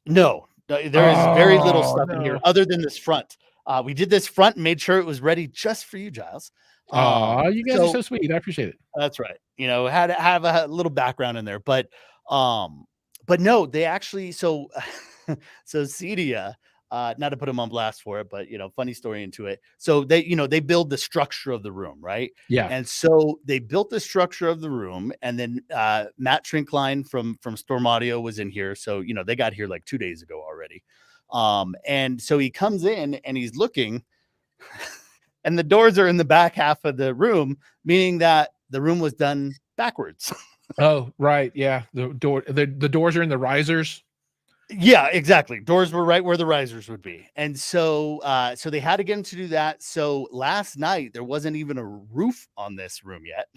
No, there is very little stuff in here other than this front. We did this front and made sure it was ready just for you, Giles. Oh, you guys are so sweet. I appreciate it. That's right. Had to have a little background in there, but no, they actually so Cedia, not to put them on blast for it, but funny story into it. So they build the structure of the room, right? Yeah. And so they built the structure of the room, and then Matt Trinkline from Storm Audio was in here. So they got here like 2 days ago already. And so he comes in and he's looking, and the doors are in the back half of the room, meaning that the room was done backwards. Oh, right. Yeah. The doors are in the risers. Yeah, exactly. Doors were right where the risers would be. And so they had to get him to do that. So last night there wasn't even a roof on this room yet.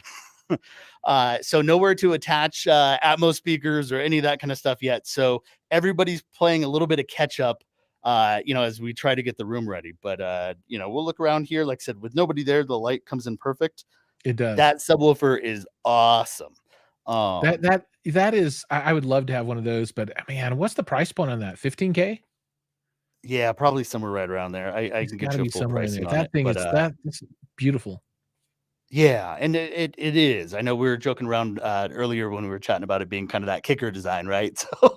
So nowhere to attach Atmos speakers or any of that kind of stuff yet. So everybody's playing a little bit of catch up, as we try to get the room ready. But we'll look around here. Like I said, with nobody there, the light comes in perfect. It does. That subwoofer is awesome. That is, I would love to have one of those, but man, what's the price point on that? $15K? Yeah, probably somewhere right around there. I can get you a full pricing on that it. thing But, it's beautiful. yeah, and it is. I know we were joking around earlier when we were chatting about it being kind of that kicker design, right? So,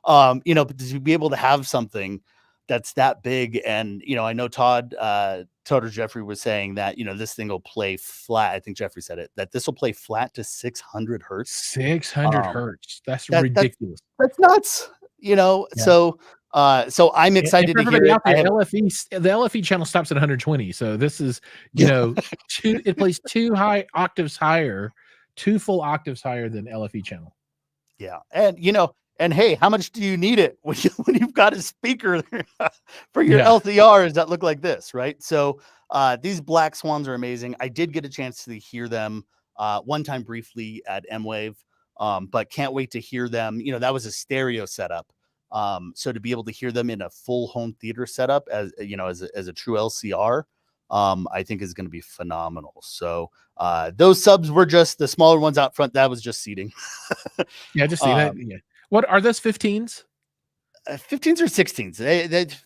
but to be able to have something that's that big, and I know Todd or Jeffrey was saying that this thing will play flat. I think Jeffrey said it, that this will play flat to 600 hertz. 600 hertz. That's ridiculous. That's nuts. Yeah. So I'm excited to hear it. The LFE channel stops at 120. So this is, it plays 2 full octaves higher than LFE channel. Yeah. And hey, how much do you need it when you've got a speaker for your LCRs that look like this, right? So these Black Swans are amazing. I did get a chance to hear them one time briefly at M-Wave, but can't wait to hear them. That was a stereo setup. So to be able to hear them in a full home theater setup as a true LCR, I think is going to be phenomenal. So those subs were just the smaller ones out front. That was just seating. Yeah, just see that. Yeah. What are those 15s? 15s or 16s?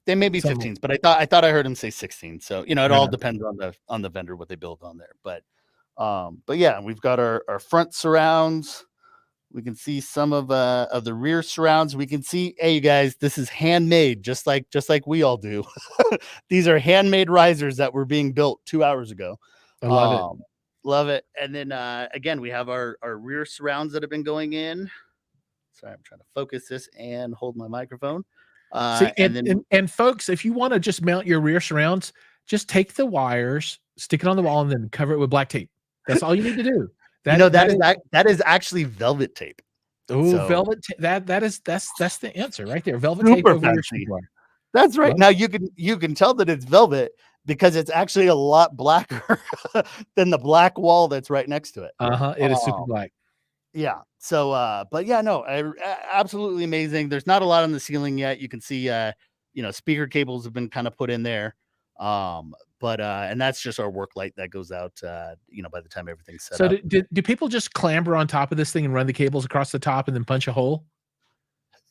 They may be 15s, but I thought I heard him say 16. So it all depends on the vendor what they build on there. But yeah, we've got our front surrounds. We can see some of the rear surrounds. We can see, hey, you guys, this is handmade, just like we all do. These are handmade risers that were being built 2 hours ago. I love it. Love it. And then again, we have our rear surrounds that have been going in. Sorry, I'm trying to focus this and hold my microphone. And folks, if you want to just mount your rear surrounds, just take the wires, stick it on the wall, and then cover it with black tape. That's all you need to do. That is actually velvet tape. Oh, so, velvet tape. That's the answer right there. Velvet tape over your wire. That's right. Now you can tell that it's velvet because it's actually a lot blacker than the black wall that's right next to it. It is super black. Yeah. So, but yeah, no, absolutely amazing. There's not a lot on the ceiling yet. You can see, speaker cables have been kind of put in there. And that's just our work light that goes out, by the time everything's set up. So do people just clamber on top of this thing and run the cables across the top and then punch a hole?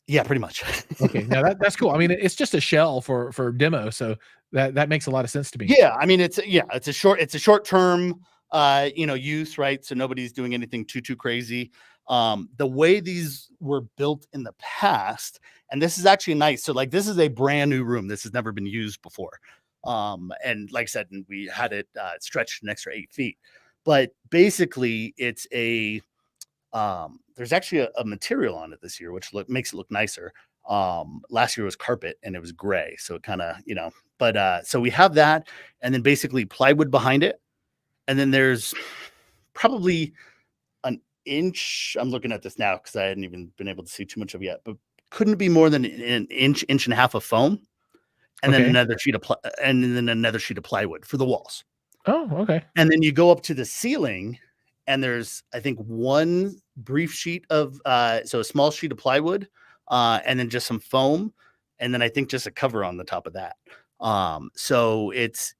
Yeah, pretty much. Okay. Now that's cool. I mean, it's just a shell for demo. So that makes a lot of sense to me. Yeah. I mean, it's a short term, use, right? So nobody's doing anything too crazy. The way these were built in the past, and this is actually nice. So like, this is a brand new room. This has never been used before. And like I said, we had it stretched an extra 8 feet, but basically it's there's actually a material on it this year, which makes it look nicer. Last year was carpet and it was gray. So it kind of, so we have that, and then basically plywood behind it. And then there's probably an inch. I'm looking at this now because I hadn't even been able to see too much of it yet, but couldn't be more than an inch and a half of foam, and then Okay. another sheet of plywood for the walls. Oh, okay. And then you go up to the ceiling, and there's, I think, one brief sheet of so a small sheet of plywood, and then just some foam, and then I think just a cover on the top of that. So it's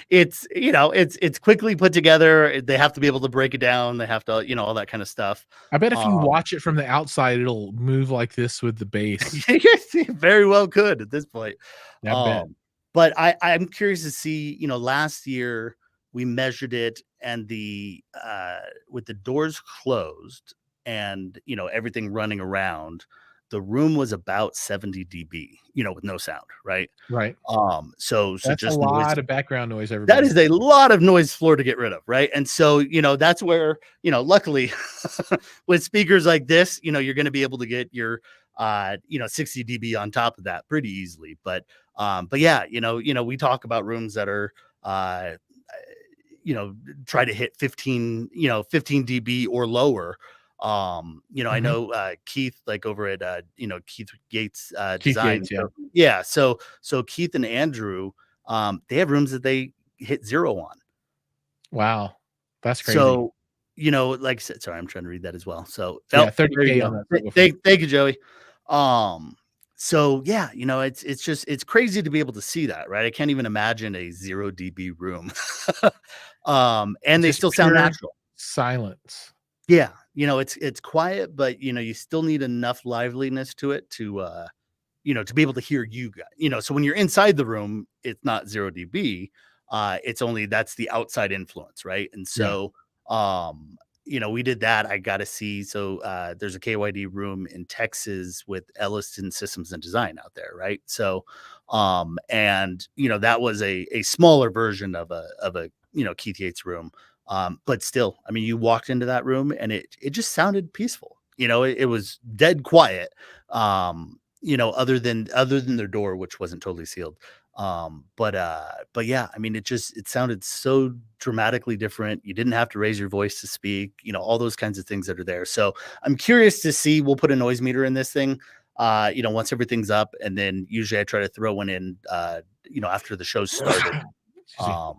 it's quickly put together. They have to be able to break it down. They have to, all that kind of stuff. I bet if you watch it from the outside, it'll move like this with the bass. Very well could at this point. I bet. But I'm curious to see, last year we measured it, and the with the doors closed and everything running around, the room was about 70 dB, with no sound, right? Right. So That's just a noise. lot of background noise. Everybody. That is a lot of noise floor to get rid of, right? And so, that's where, luckily with speakers like this, you're going to be able to get your 60 dB on top of that pretty easily. But yeah, we talk about rooms that are try to hit 15 dB or lower. I know Keith, like over at Keith Gates Design. Gates, So Keith and Andrew, they have rooms that they hit 0 on. Wow, that's crazy. So, like I said, sorry, I'm trying to read that as well. So yeah, 30K on that. Thank you, Joey. So yeah, it's crazy to be able to see that, right? I can't even imagine a 0 dB room. And they still sound natural. Silence. Yeah, it's quiet, but you still need enough liveliness to it to to be able to hear you guys. So when you're inside the room, it's not 0 dB. It's only, that's the outside influence, right? And so we did that. I got to see. So there's a KYD room in Texas with Elliston Systems and Design out there, right? So and that was a smaller version of a Keith Yates room. But still, I mean, you walked into that room and it just sounded peaceful. It was dead quiet. Other than their door, which wasn't totally sealed. But yeah, I mean, it sounded so dramatically different. You didn't have to raise your voice to speak, all those kinds of things that are there. So I'm curious to see, we'll put a noise meter in this thing, once everything's up, and then usually I try to throw one in, after the show's started. So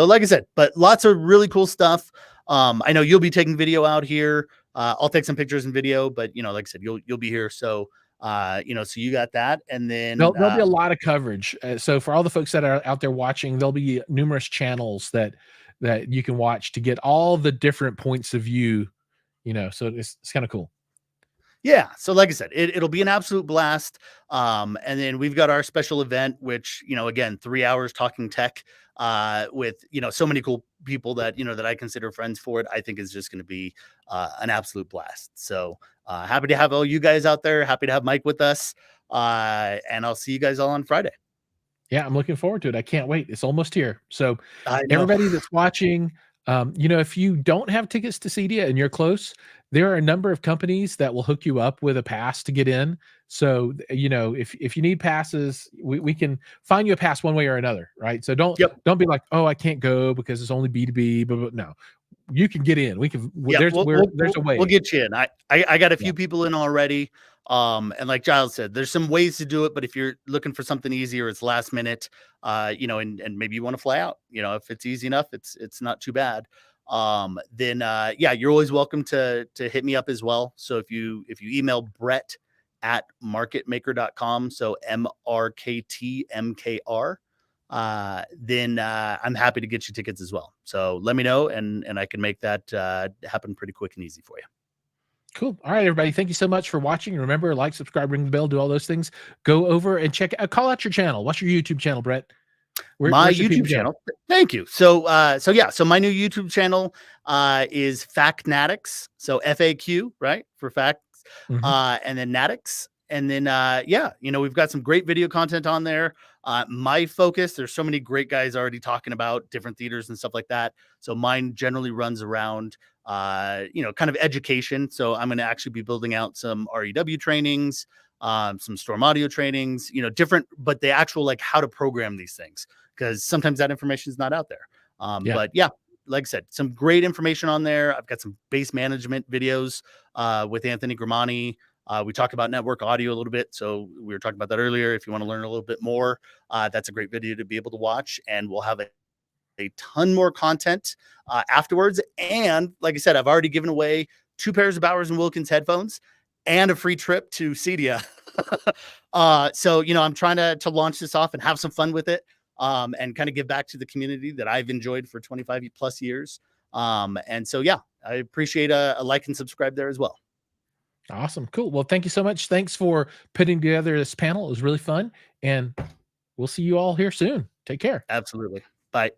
like I said, but lots of really cool stuff. I know you'll be taking video out here. I'll take some pictures and video, but like I said, you'll be here. So, so you got that, and then there'll be a lot of coverage. So for all the folks that are out there watching, there'll be numerous channels that you can watch to get all the different points of view, so it's kind of cool. Yeah. So like I said, it'll be an absolute blast. And then we've got our special event, which, again, 3 hours talking tech, with, so many cool people that, that I consider friends for it. I think is just going to be, an absolute blast. So, happy to have all you guys out there. Happy to have Mike with us. And I'll see you guys all on Friday. Yeah, I'm looking forward to it. I can't wait. It's almost here. So everybody that's watching, if you don't have tickets to Cedia and you're close, there are a number of companies that will hook you up with a pass to get in. So, if you need passes, we can find you a pass one way or another, right? So don't be like, oh, I can't go because it's only B2B. But no, you can get in. We can. There's a way. We'll get you in. I got a few people in already. And like Giles said, there's some ways to do it, but if you're looking for something easier, it's last minute, and maybe you want to fly out, if it's easy enough, it's not too bad. Then you're always welcome to hit me up as well. So if you email Brett at marketmaker.com, so MRKTMKR, then I'm happy to get you tickets as well. So let me know, and I can make that happen pretty quick and easy for you. Cool. All right, everybody. Thank you so much for watching. Remember, like, subscribe, ring the bell, do all those things. Go over and call out your channel. What's your YouTube channel, Brett? My YouTube channel. Thank you. So my new YouTube channel is Factnatics. So FAQ, right? For facts. And then Natics. And then, we've got some great video content on there. My focus, there's so many great guys already talking about different theaters and stuff like that. So mine generally runs around, kind of education. So I'm going to actually be building out some REW trainings, some Storm audio trainings, different, but the actual, like, how to program these things, because sometimes that information is not out there. But yeah, like I said, some great information on there. I've got some bass management videos with Anthony Gramani. We talk about network audio a little bit. So we were talking about that earlier. If you want to learn a little bit more, that's a great video to be able to watch. And we'll have a ton more content afterwards. And like I said, I've already given away 2 pairs of Bowers & Wilkins headphones and a free trip to Cedia. So, you know, I'm trying to launch this off and have some fun with it, and kind of give back to the community that I've enjoyed for 25 plus years. And so, yeah, I appreciate a like and subscribe there as well. Awesome. Cool. Well, thank you so much. Thanks for putting together this panel. It was really fun. And we'll see you all here soon. Take care. Absolutely. Bye.